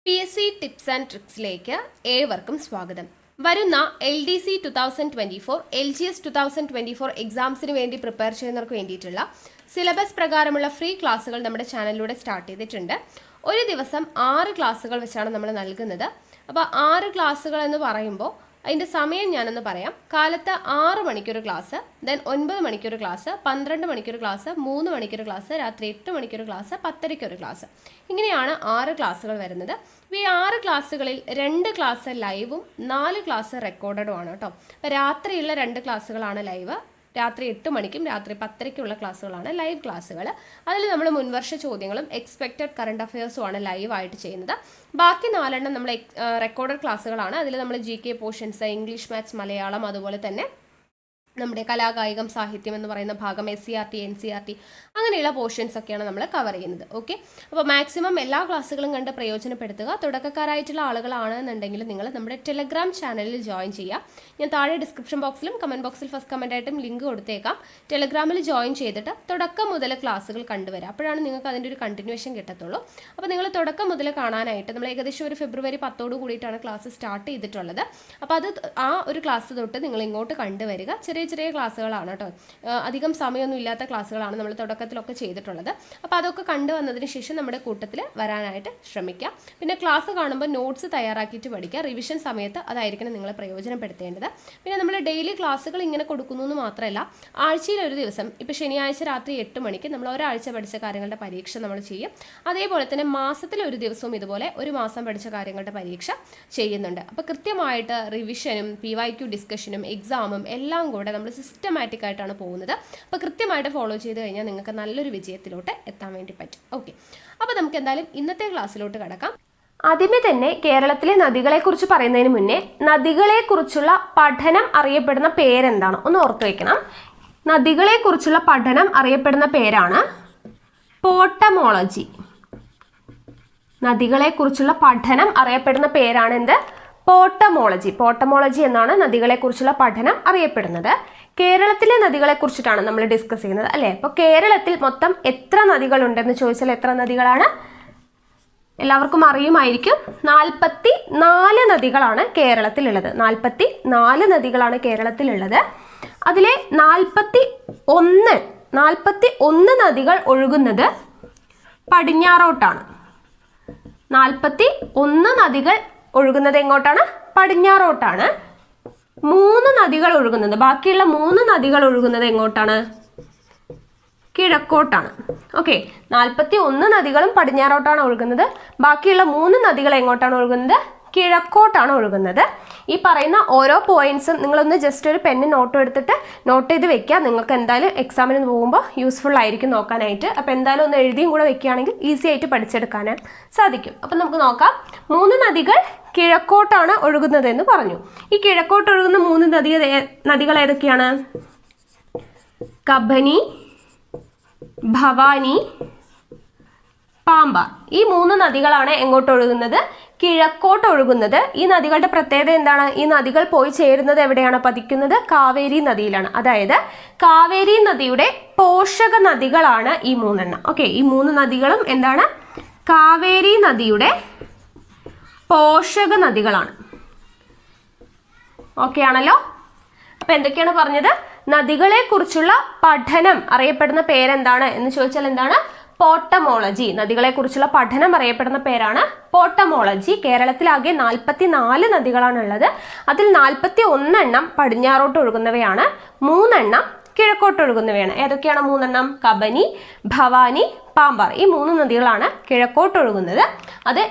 PSC tips and ട്രിക്സിലേക്ക് ഏവർക്കും സ്വാഗതം. വരുന്ന LDC 2024, LGS 2024 എക്സാംസിന് വേണ്ടി പ്രിപ്പയർ ചെയ്യുന്നവർക്ക് വേണ്ടിയിട്ടുള്ള സിലബസ് പ്രകാരമുള്ള ഫ്രീ ക്ലാസ്സുകൾ നമ്മുടെ ചാനലിലൂടെ സ്റ്റാർട്ട് ചെയ്തിട്ടുണ്ട്. ഒരു ദിവസം 6 ക്ലാസ്സുകൾ വെച്ചാണ് നമ്മൾ നൽകുന്നത്. അപ്പോൾ 6 ക്ലാസ്സുകൾ എന്ന് പറയുമ്പോൾ അതിൻ്റെ സമയം ഞാനൊന്ന് പറയാം. കാലത്ത് 6 മണിക്കൊരു ക്ലാസ്, ദെൻ 9 മണിക്കൊരു ക്ലാസ്, 12 മണിക്കൊരു ക്ലാസ്, 3 മണിക്കൊരു ക്ലാസ്, രാത്രി 8 മണിക്കൊരു ക്ലാസ്, 10:30 ക്ലാസ്. ഇങ്ങനെയാണ് 6 ക്ലാസ്സുകൾ വരുന്നത്. ഈ 6 ക്ലാസ്സുകളിൽ 2 ക്ലാസ് ലൈവും 4 ക്ലാസ് റെക്കോർഡഡും ആണ് കേട്ടോ. അപ്പോൾ രാത്രിയുള്ള 2 ക്ലാസ്സുകളാണ് ലൈവ്. രാത്രി 8 മണിക്കും രാത്രി 10:30ക്കുള്ള ക്ലാസ്സുകളാണ് ലൈവ് ക്ലാസ്സുകൾ. അതിൽ നമ്മൾ മുൻവർഷ ചോദ്യങ്ങളും എക്സ്പെക്റ്റഡ് കറണ്ട് അഫയേഴ്സുമാണ് ലൈവായിട്ട് ചെയ്യുന്നത്. ബാക്കി 4 നമ്മൾ റെക്കോർഡഡ് ക്ലാസ്സുകളാണ്. അതിൽ നമ്മൾ GK portions, English, maths, Malayalam, അതുപോലെ തന്നെ നമ്മുടെ കലാകായികം, സാഹിത്യം എന്ന് പറയുന്ന ഭാഗം, SCRT, NCRT അങ്ങനെയുള്ള പോർഷൻസ് ഒക്കെയാണ് നമ്മൾ കവർ ചെയ്യുന്നത്. ഓക്കെ, അപ്പോൾ മാക്സിമം എല്ലാ ക്ലാസ്സുകളും കണ്ട് പ്രയോജനപ്പെടുത്തുക. തുടക്കക്കാരായിട്ടുള്ള ആളുകളാണെന്നുണ്ടെങ്കിൽ നിങ്ങൾ നമ്മുടെ ടെലഗ്രാം ചാനലിൽ ജോയിൻ ചെയ്യുക. ഞാൻ താഴെ ഡിസ്ക്രിപ്ഷൻ ബോക്സിലും കമൻറ്റ് ബോക്സിൽ ഫസ്റ്റ് കമൻറ്റായിട്ടും ലിങ്ക് കൊടുത്തേക്കാം. ടെലഗ്രാമിൽ ജോയിൻ ചെയ്തിട്ട് തുടക്കം മുതൽ ക്ലാസ്സുകൾ കണ്ടുവരിക. അപ്പോഴാണ് നിങ്ങൾക്ക് അതിൻ്റെ ഒരു കണ്ടിന്യൂഷൻ കിട്ടത്തുള്ളൂ. അപ്പോൾ നിങ്ങൾ തുടക്കം മുതൽ കാണാനായിട്ട് നമ്മൾ ഏകദേശം ഒരു ഫെബ്രുവരി 10 കൂടിയിട്ടാണ് ക്ലാസ് സ്റ്റാർട്ട് ചെയ്തിട്ടുള്ളത്. അപ്പോൾ ആ ഒരു ക്ലാസ് തൊട്ട് നിങ്ങൾ ഇങ്ങോട്ട് കണ്ടുവരിക. ചെറിയ ക്ലാസ്സുകളാണ് കേട്ടോ, അധികം സമയമൊന്നും ഇല്ലാത്ത ക്ലാസ്സുകളാണ് നമ്മൾ തുടക്കത്തിലൊക്കെ ചെയ്തിട്ടുള്ളത്. അപ്പോൾ അതൊക്കെ കണ്ടുവന്നതിന് ശേഷം നമ്മുടെ കൂട്ടത്തിൽ വരാനായിട്ട് ശ്രമിക്കുക. പിന്നെ ക്ലാസ് കാണുമ്പോൾ നോട്ട്സ് തയ്യാറാക്കിയിട്ട് പഠിക്കുക. റിവിഷൻ സമയത്ത് അതായിരിക്കണം നിങ്ങൾ പ്രയോജനപ്പെടുത്തേണ്ടത്. പിന്നെ നമ്മൾ ഡെയിലി ക്ലാസ്സുകൾ ഇങ്ങനെ കൊടുക്കുന്നു എന്ന് മാത്രമല്ല, ആഴ്ചയിൽ ഒരു ദിവസം, ഇപ്പോൾ ശനിയാഴ്ച രാത്രി 8 മണിക്ക് നമ്മൾ ഒരാഴ്ച പഠിച്ച കാര്യങ്ങളുടെ പരീക്ഷ നമ്മൾ ചെയ്യും. അതേപോലെ തന്നെ മാസത്തിൽ ഒരു ദിവസവും ഇതുപോലെ ഒരു മാസം പഠിച്ച കാര്യങ്ങളുടെ പരീക്ഷ ചെയ്യുന്നുണ്ട്. അപ്പോൾ കൃത്യമായിട്ട് റിവിഷനും PYQ ഡിസ്കഷനും എക്സാമും എല്ലാം കൂടെ നമ്മൾ സിസ്റ്റമാറ്റിക് ആയിട്ടാണ് പോകുന്നത്. അപ്പോൾ കൃത്യമായിട്ട് ഫോളോ ചെയ്ത് കഴിഞ്ഞാൽ നിങ്ങൾക്ക് നല്ലൊരു വിജയത്തിലോട്ട് എത്താൻ വേണ്ടി പറ്റും. ഓക്കെ, അപ്പോൾ നമുക്ക് എന്തായാലും ഇന്നത്തെ ക്ലാസ്സിലോട്ട് കടക്കാം. ആദ്യമേ തന്നെ കേരളത്തിലെ നദികളെക്കുറിച്ച് പറയുന്നതിന് മുന്നേ നദികളെക്കുറിച്ചുള്ള പഠനം അറിയപ്പെടുന്ന പേരെന്താണ് ഒന്ന് ഓർത്തു വെക്കണം. നദികളെക്കുറിച്ചുള്ള പഠനം അറിയപ്പെടുന്ന പേരാണ് പോട്ടമോളജി. നദികളെക്കുറിച്ചുള്ള പഠനം അറിയപ്പെടുന്ന പേരാണ് എന്ത്? പോട്ടമോളജി. പോട്ടമോളജി എന്നാണ് നദികളെക്കുറിച്ചുള്ള പഠനം അറിയപ്പെടുന്നത്. കേരളത്തിലെ നദികളെക്കുറിച്ചിട്ടാണ് നമ്മൾ ഡിസ്കസ് ചെയ്യുന്നത് അല്ലേ? അപ്പോൾ കേരളത്തിൽ മൊത്തം എത്ര നദികളുണ്ടെന്ന് ചോദിച്ചാൽ എത്ര നദികളാണ്? എല്ലാവർക്കും അറിയുമായിരിക്കും. 44 നദികളാണ് കേരളത്തിലുള്ളത്. 44 നദികളാണ് കേരളത്തിലുള്ളത്. അതിലെ 41 നദികൾ ഒഴുകുന്നത് പടിഞ്ഞാറോട്ടാണ്. 41 നദികൾ ഒഴുകുന്നത് എങ്ങോട്ടാണ്? പടിഞ്ഞാറോട്ടാണ്. 3 നദികൾ ഒഴുകുന്നത്, ബാക്കിയുള്ള 3 നദികൾ ഒഴുകുന്നത് എങ്ങോട്ടാണ്? കിഴക്കോട്ടാണ്. ഓക്കെ, 41 നദികളും പടിഞ്ഞാറോട്ടാണ് ഒഴുകുന്നത്. ബാക്കിയുള്ള 3 നദികൾ എങ്ങോട്ടാണ് ഒഴുകുന്നത്? കിഴക്കോട്ടാണ് ഒഴുകുന്നത്. ഈ പറയുന്ന ഓരോ പോയിന്റ്സും നിങ്ങളൊന്ന് ജസ്റ്റ് ഒരു പെന്ന് നോട്ട് എടുത്തിട്ട് നോട്ട് ചെയ്ത് വെക്കുക. നിങ്ങൾക്ക് എന്തായാലും എക്സാമിന് പോകുമ്പോൾ യൂസ്ഫുൾ ആയിരിക്കും നോക്കാനായിട്ട്. അപ്പോൾ എന്തായാലും ഒന്ന് എഴുതിയും കൂടെ വെക്കുകയാണെങ്കിൽ ഈസി ആയിട്ട് പഠിച്ചെടുക്കാൻ സാധിക്കും. അപ്പം നമുക്ക് നോക്കാം. 3 നദികൾ കിഴക്കോട്ടാണ് ഒഴുകുന്നത് എന്ന് പറഞ്ഞു. ഈ കിഴക്കോട്ട് ഒഴുകുന്ന 3 നദികൾ ഏതൊക്കെയാണ്? കബനി, ഭവാനി, പാമ്പാർ. ഈ 3 നദികളാണ് എങ്ങോട്ട് ഒഴുകുന്നത്? കിഴക്കോട്ട് ഒഴുകുന്നത്. ഈ നദികളുടെ പ്രത്യേകത എന്താണ്? ഈ നദികൾ പോയി ചേരുന്നത് എവിടെയാണ്? പതിക്കുന്നത് കാവേരി നദിയിലാണ്. അതായത് കാവേരി നദിയുടെ പോഷക നദികളാണ് ഈ 3 എണ്ണം. ഓക്കെ, ഈ 3 നദികളും എന്താണ്? കാവേരി നദിയുടെ പോഷക നദികളാണ്. ഓക്കെ ആണല്ലോ? അപ്പൊ എന്തൊക്കെയാണ് പറഞ്ഞത്? നദികളെ കുറിച്ചുള്ള പഠനം അറിയപ്പെടുന്ന പേരെന്താണ് എന്ന് ചോദിച്ചാൽ എന്താണ്? പോട്ടമോളജി. നദികളെ കുറിച്ചുള്ള പഠനം അറിയപ്പെടുന്ന പേരാണ് പോട്ടമോളജി. കേരളത്തിലാകെ 44 നദികളാണ് ഉള്ളത്. അതിൽ 41 എണ്ണം പടിഞ്ഞാറോട്ട് ഒഴുകുന്നവയാണ്, 3 എണ്ണം കിഴക്കോട്ട് ഒഴുകുന്നവയാണ്. ഏതൊക്കെയാണ് 3 എണ്ണം? കബനി, ഭവാനി, പാമ്പാർ. ഈ 3 നദികളാണ് കിഴക്കോട്ട് ഒഴുകുന്നത്. അത്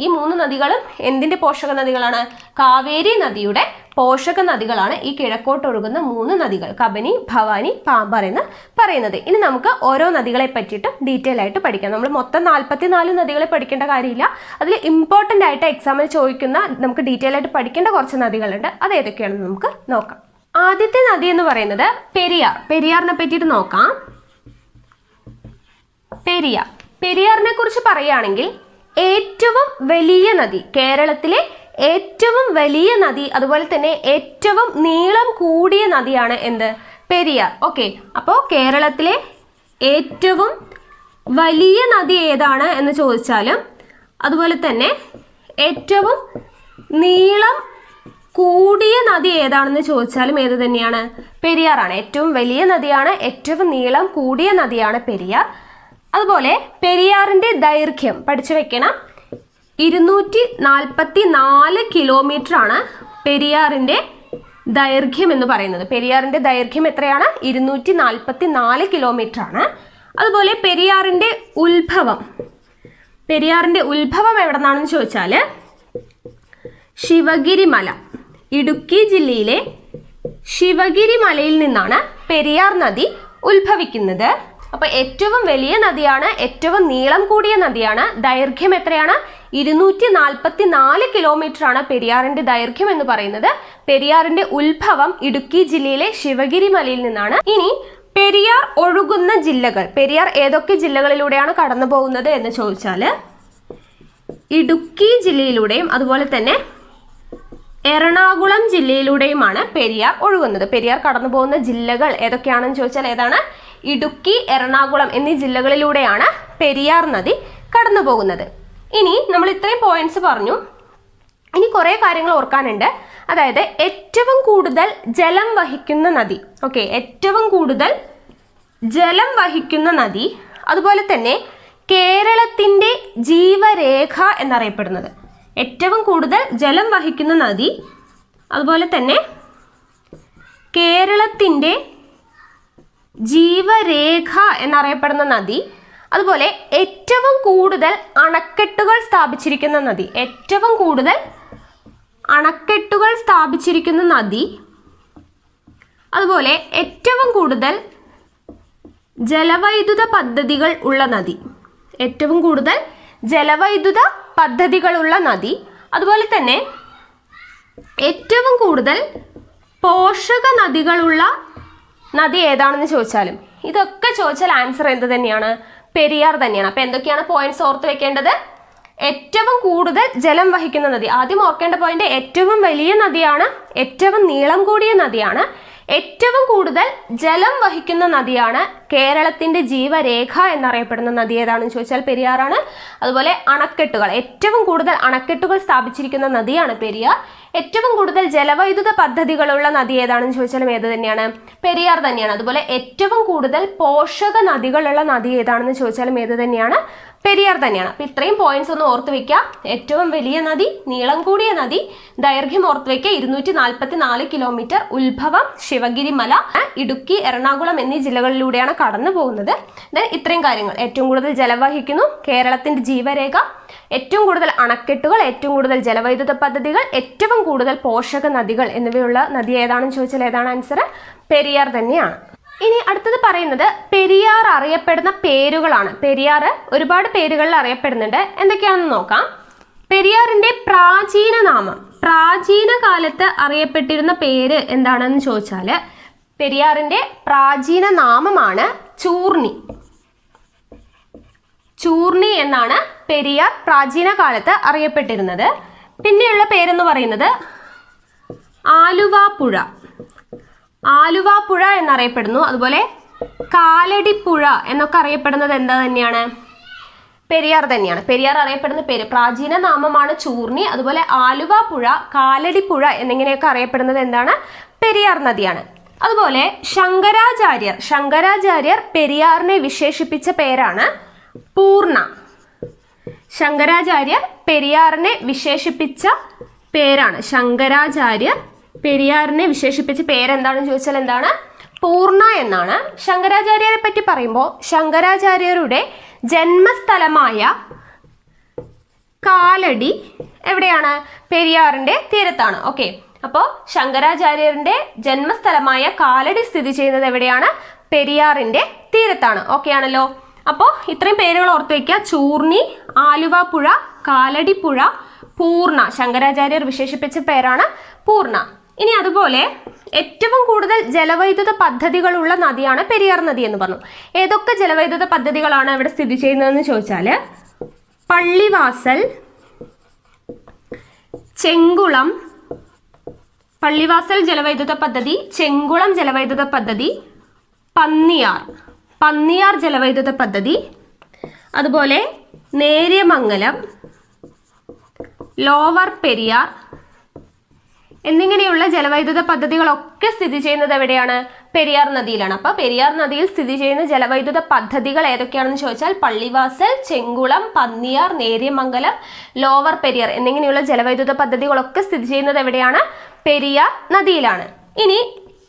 ഈ 3 നദികളും എന്തിൻ്റെ പോഷക നദികളാണ്? കാവേരി നദിയുടെ പോഷക നദികളാണ് ഈ കിഴക്കോട്ട് ഒഴുകുന്ന 3 നദികൾ, കബനി, ഭവാനി, പാമ്പാർ എന്ന് പറയുന്നത്. ഇനി നമുക്ക് ഓരോ നദികളെ പറ്റിയിട്ട് ഡീറ്റെയിൽ ആയിട്ട് പഠിക്കാം. നമ്മൾ മൊത്തം 44 നദികളെ പഠിക്കേണ്ട കാര്യമില്ല. അതിൽ ഇമ്പോർട്ടൻ്റ് ആയിട്ട് എക്സാമിൽ ചോദിക്കുന്ന നമുക്ക് ഡീറ്റെയിൽ ആയിട്ട് പഠിക്കേണ്ട കുറച്ച് നദികളുണ്ട്. അത് ഏതൊക്കെയാണെന്ന് നമുക്ക് നോക്കാം. ആദ്യത്തെ നദി എന്ന് പറയുന്നത് പെരിയാർ. പെരിയാറിനെ പറ്റിയിട്ട് നോക്കാം. പെരിയാറിനെ കുറിച്ച് പറയുകയാണെങ്കിൽ ഏറ്റവും വലിയ നദി, കേരളത്തിലെ ഏറ്റവും വലിയ നദി, അതുപോലെ തന്നെ ഏറ്റവും നീളം കൂടിയ നദിയാണ് എന്ത്? പെരിയാർ. ഓക്കെ, അപ്പോൾ കേരളത്തിലെ ഏറ്റവും വലിയ നദി ഏതാണ് എന്ന് ചോദിച്ചാലും അതുപോലെ തന്നെ ഏറ്റവും നീളം കൂടിയ നദി ഏതാണെന്ന് ചോദിച്ചാലും ഏത് തന്നെയാണ്? പെരിയാറാണ്. ഏറ്റവും വലിയ നദിയാണ്, ഏറ്റവും നീളം കൂടിയ നദിയാണ് പെരിയാർ. അതുപോലെ പെരിയാറിന്റെ ദൈർഘ്യം പഠിച്ചു വെക്കണം. 244 കിലോമീറ്റർ ആണ് പെരിയാറിന്റെ ദൈർഘ്യം എന്ന് പറയുന്നത്. പെരിയാറിന്റെ ദൈർഘ്യം എത്രയാണ്? 244 കിലോമീറ്റർ ആണ്. അതുപോലെ പെരിയാറിന്റെ ഉത്ഭവം എവിടെ നിന്നാണെന്ന് ചോദിച്ചാൽ ശിവഗിരി മല, ഇടുക്കി ജില്ലയിലെ ശിവഗിരി മലയിൽ നിന്നാണ് പെരിയാർ നദി ഉത്ഭവിക്കുന്നത്. അപ്പൊ ഏറ്റവും വലിയ നദിയാണ്, ഏറ്റവും നീളം കൂടിയ നദിയാണ്. ദൈർഘ്യം എത്രയാണ്? 244 കിലോമീറ്റർ ആണ് പെരിയാറിന്റെ ദൈർഘ്യം എന്ന് പറയുന്നത്. പെരിയാറിന്റെ ഉത്ഭവം ഇടുക്കി ജില്ലയിലെ ശിവഗിരി മലയിൽ നിന്നാണ്. ഇനി പെരിയാർ ഒഴുകുന്ന ജില്ലകൾ, പെരിയാർ ഏതൊക്കെ ജില്ലകളിലൂടെയാണ് കടന്നു പോകുന്നത് എന്ന് ചോദിച്ചാൽ ഇടുക്കി ജില്ലയിലൂടെയും അതുപോലെ തന്നെ എറണാകുളം ജില്ലയിലൂടെയുമാണ് പെരിയാർ ഒഴുകുന്നത്. പെരിയാർ കടന്നു പോകുന്ന ജില്ലകൾ ഏതൊക്കെയാണെന്ന് ചോദിച്ചാൽ ഏതാണ്? ഇടുക്കി, എറണാകുളം എന്നീ ജില്ലകളിലൂടെയാണ് പെരിയാർ നദി കടന്നു പോകുന്നത്. ഇനി നമ്മൾ ഇത്രയും പോയിന്റ്സ് പറഞ്ഞു. ഇനി കുറെ കാര്യങ്ങൾ ഓർക്കാനുണ്ട്. അതായത് ഏറ്റവും കൂടുതൽ ജലം വഹിക്കുന്ന നദി, ഓക്കെ, ഏറ്റവും കൂടുതൽ ജലം വഹിക്കുന്ന നദി, അതുപോലെ തന്നെ കേരളത്തിന്റെ ജീവരേഖ എന്നറിയപ്പെടുന്നത്. ഏറ്റവും കൂടുതൽ ജലം വഹിക്കുന്ന നദി, അതുപോലെ തന്നെ കേരളത്തിന്റെ ജീവരേഖ എന്നറിയപ്പെടുന്ന നദി, അതുപോലെ ഏറ്റവും കൂടുതൽ അണക്കെട്ടുകൾ സ്ഥാപിച്ചിരിക്കുന്ന നദി, ഏറ്റവും കൂടുതൽ അണക്കെട്ടുകൾ സ്ഥാപിച്ചിരിക്കുന്ന നദി, അതുപോലെ ഏറ്റവും കൂടുതൽ ജലവൈദ്യുത പദ്ധതികൾ ഉള്ള നദി, ഏറ്റവും കൂടുതൽ ജലവൈദ്യുത പദ്ധതികളുള്ള നദി, അതുപോലെ തന്നെ ഏറ്റവും കൂടുതൽ പോഷക നദികളുള്ള നദി ഏതാണെന്ന് ചോദിച്ചാലും ഇതൊക്കെ ചോദിച്ചാൽ ആൻസർ എന്ത് തന്നെയാണ്? പെരിയാർ തന്നെയാണ്. അപ്പൊ എന്തൊക്കെയാണ് പോയിന്റ്സ് ഓർത്ത് വെക്കേണ്ടത്? ഏറ്റവും കൂടുതൽ ജലം വഹിക്കുന്ന നദി, ആദ്യം ഓർക്കേണ്ട പോയിന്റ് ഏറ്റവും വലിയ നദിയാണ്, ഏറ്റവും നീളം കൂടിയ നദിയാണ്, ഏറ്റവും കൂടുതൽ ജലം വഹിക്കുന്ന നദിയാണ്, കേരളത്തിന്റെ ജീവരേഖ എന്നറിയപ്പെടുന്ന നദി ഏതാണെന്ന് ചോദിച്ചാൽ പെരിയാറാണ്. അതുപോലെ അണക്കെട്ടുകൾ, ഏറ്റവും കൂടുതൽ അണക്കെട്ടുകൾ സ്ഥാപിച്ചിരിക്കുന്ന നദിയാണ് പെരിയാർ. ഏറ്റവും കൂടുതൽ ജലവൈദ്യുത പദ്ധതികളുള്ള നദി ഏതാണെന്ന് ചോദിച്ചാലും ഏത് തന്നെയാണ്? പെരിയാർ തന്നെയാണ്. അതുപോലെ ഏറ്റവും കൂടുതൽ പോഷക നദികളുള്ള നദി ഏതാണെന്ന് ചോദിച്ചാലും ഏത് തന്നെയാണ്? പെരിയാർ തന്നെയാണ്. അപ്പൊ ഇത്രയും പോയിന്റ്സ് ഒന്ന് ഓർത്ത് വെക്കുക. ഏറ്റവും വലിയ നദി, നീളം കൂടിയ നദി, ദൈർഘ്യം ഓർത്ത് വെക്കുക 244 കിലോമീറ്റർ, ഉത്ഭവം ശിവഗിരി മല, ഇടുക്കി, എറണാകുളം എന്നീ ജില്ലകളിലൂടെയാണ് കടന്നു പോകുന്നത്. ഇത്രയും കാര്യങ്ങൾ, ഏറ്റവും കൂടുതൽ ജലം വഹിക്കുന്നു, കേരളത്തിന്റെ ജീവരേഖ, ഏറ്റവും കൂടുതൽ അണക്കെട്ടുകൾ, ഏറ്റവും കൂടുതൽ ജലവൈദ്യുത പദ്ധതികൾ, ഏറ്റവും കൂടുതൽ പോഷക നദികൾ എന്നിവയുള്ള നദി ഏതാണെന്ന് ചോദിച്ചാൽ ഏതാണ് ആൻസർ? പെരിയാർ തന്നെയാണ്. ഇനി അടുത്തത് പറയുന്നത് പെരിയാർ അറിയപ്പെടുന്ന പേരുകളാണ്. പെരിയാർ ഒരുപാട് പേരുകളിൽ അറിയപ്പെടുന്നുണ്ട്. എന്തൊക്കെയാണെന്ന് നോക്കാം. പെരിയാറിന്റെ പ്രാചീന നാമം, പ്രാചീന കാലത്ത് അറിയപ്പെട്ടിരുന്ന പേര് എന്താണെന്ന് ചോദിച്ചാൽ പെരിയാറിന്റെ പ്രാചീന നാമമാണ് ചൂർണി. ചൂർണി എന്നാണ് പെരിയാർ പ്രാചീന കാലത്ത് അറിയപ്പെട്ടിരുന്നത്. പിന്നെയുള്ള പേരെന്ന് പറയുന്നത് ആലുവാപ്പുഴ, ആലുവാപ്പുഴ എന്നറിയപ്പെടുന്നു. അതുപോലെ കാലടിപ്പുഴ എന്നൊക്കെ അറിയപ്പെടുന്നത് എന്താ തന്നെയാണ്? പെരിയാർ തന്നെയാണ്. പെരിയാർ അറിയപ്പെടുന്ന പേര് പ്രാചീന നാമമാണ് ചൂർണി. അതുപോലെ ആലുവാപ്പുഴ, കാലടിപ്പുഴ എന്നിങ്ങനെയൊക്കെ അറിയപ്പെടുന്നത് എന്താണ്? പെരിയാർ നദിയാണ്. അതുപോലെ ശങ്കരാചാര്യർ പെരിയാറിനെ വിശേഷിപ്പിച്ച പേരാണ് പൂർണ്ണ. ശങ്കരാചാര്യർ പെരിയാറിനെ വിശേഷിപ്പിച്ച പേരാണ്, ശങ്കരാചാര്യർ പെരിയാറിനെ വിശേഷിപ്പിച്ച പേരെന്താണെന്ന് ചോദിച്ചാൽ എന്താണ്? പൂർണ്ണ എന്നാണ്. ശങ്കരാചാര്യരെ പറ്റി പറയുമ്പോൾ ശങ്കരാചാര്യരുടെ ജന്മസ്ഥലമായ കാലടി എവിടെയാണ്? പെരിയാറിന്റെ തീരത്താണ്. ഓക്കെ, അപ്പോൾ ശങ്കരാചാര്യരുടെ ജന്മസ്ഥലമായ കാലടി സ്ഥിതി ചെയ്യുന്നത് എവിടെയാണ്? പെരിയാറിന്റെ തീരത്താണ്. ഓക്കെ ആണല്ലോ. അപ്പോൾ ഇത്രയും പേരുകൾ ഓർത്ത് വയ്ക്കുക. ചൂർണി, ആലുവാപ്പുഴ, കാലടിപ്പുഴ, പൂർണ്ണ. ശങ്കരാചാര്യർ വിശേഷിപ്പിച്ച പേരാണ് പൂർണ്ണ. ഇനി അതുപോലെ ഏറ്റവും കൂടുതൽ ജലവൈദ്യുത പദ്ധതികളുള്ള നദിയാണ് പെരിയാർ നദി എന്ന് പറഞ്ഞു. ഏതൊക്കെ ജലവൈദ്യുത പദ്ധതികളാണ് ഇവിടെ സ്ഥിതി ചെയ്യുന്നതെന്ന് ചോദിച്ചാൽ പള്ളിവാസൽ, ചെങ്കുളം, പള്ളിവാസൽ ജലവൈദ്യുത പദ്ധതി, ചെങ്കുളം ജലവൈദ്യുത പദ്ധതി, പന്നിയാർ ജലവൈദ്യുത പദ്ധതി, അതുപോലെ നേര്യമംഗലം, ലോവർ പെരിയാർ എന്നിങ്ങനെയുള്ള ജലവൈദ്യുത പദ്ധതികളൊക്കെ സ്ഥിതി ചെയ്യുന്നത് എവിടെയാണ്? പെരിയാർ നദിയിലാണ്. അപ്പോൾ പെരിയാർ നദിയിൽ സ്ഥിതി ചെയ്യുന്ന ജലവൈദ്യുത പദ്ധതികൾ ഏതൊക്കെയാണെന്ന് ചോദിച്ചാൽ പള്ളിവാസൽ, ചെങ്കുളം, പന്നിയാർ, നേര്യമംഗലം, ലോവർ പെരിയാർ എന്നിങ്ങനെയുള്ള ജലവൈദ്യുത പദ്ധതികളൊക്കെ സ്ഥിതി ചെയ്യുന്നത് എവിടെയാണ്? പെരിയാർ നദിയിലാണ്. ഇനി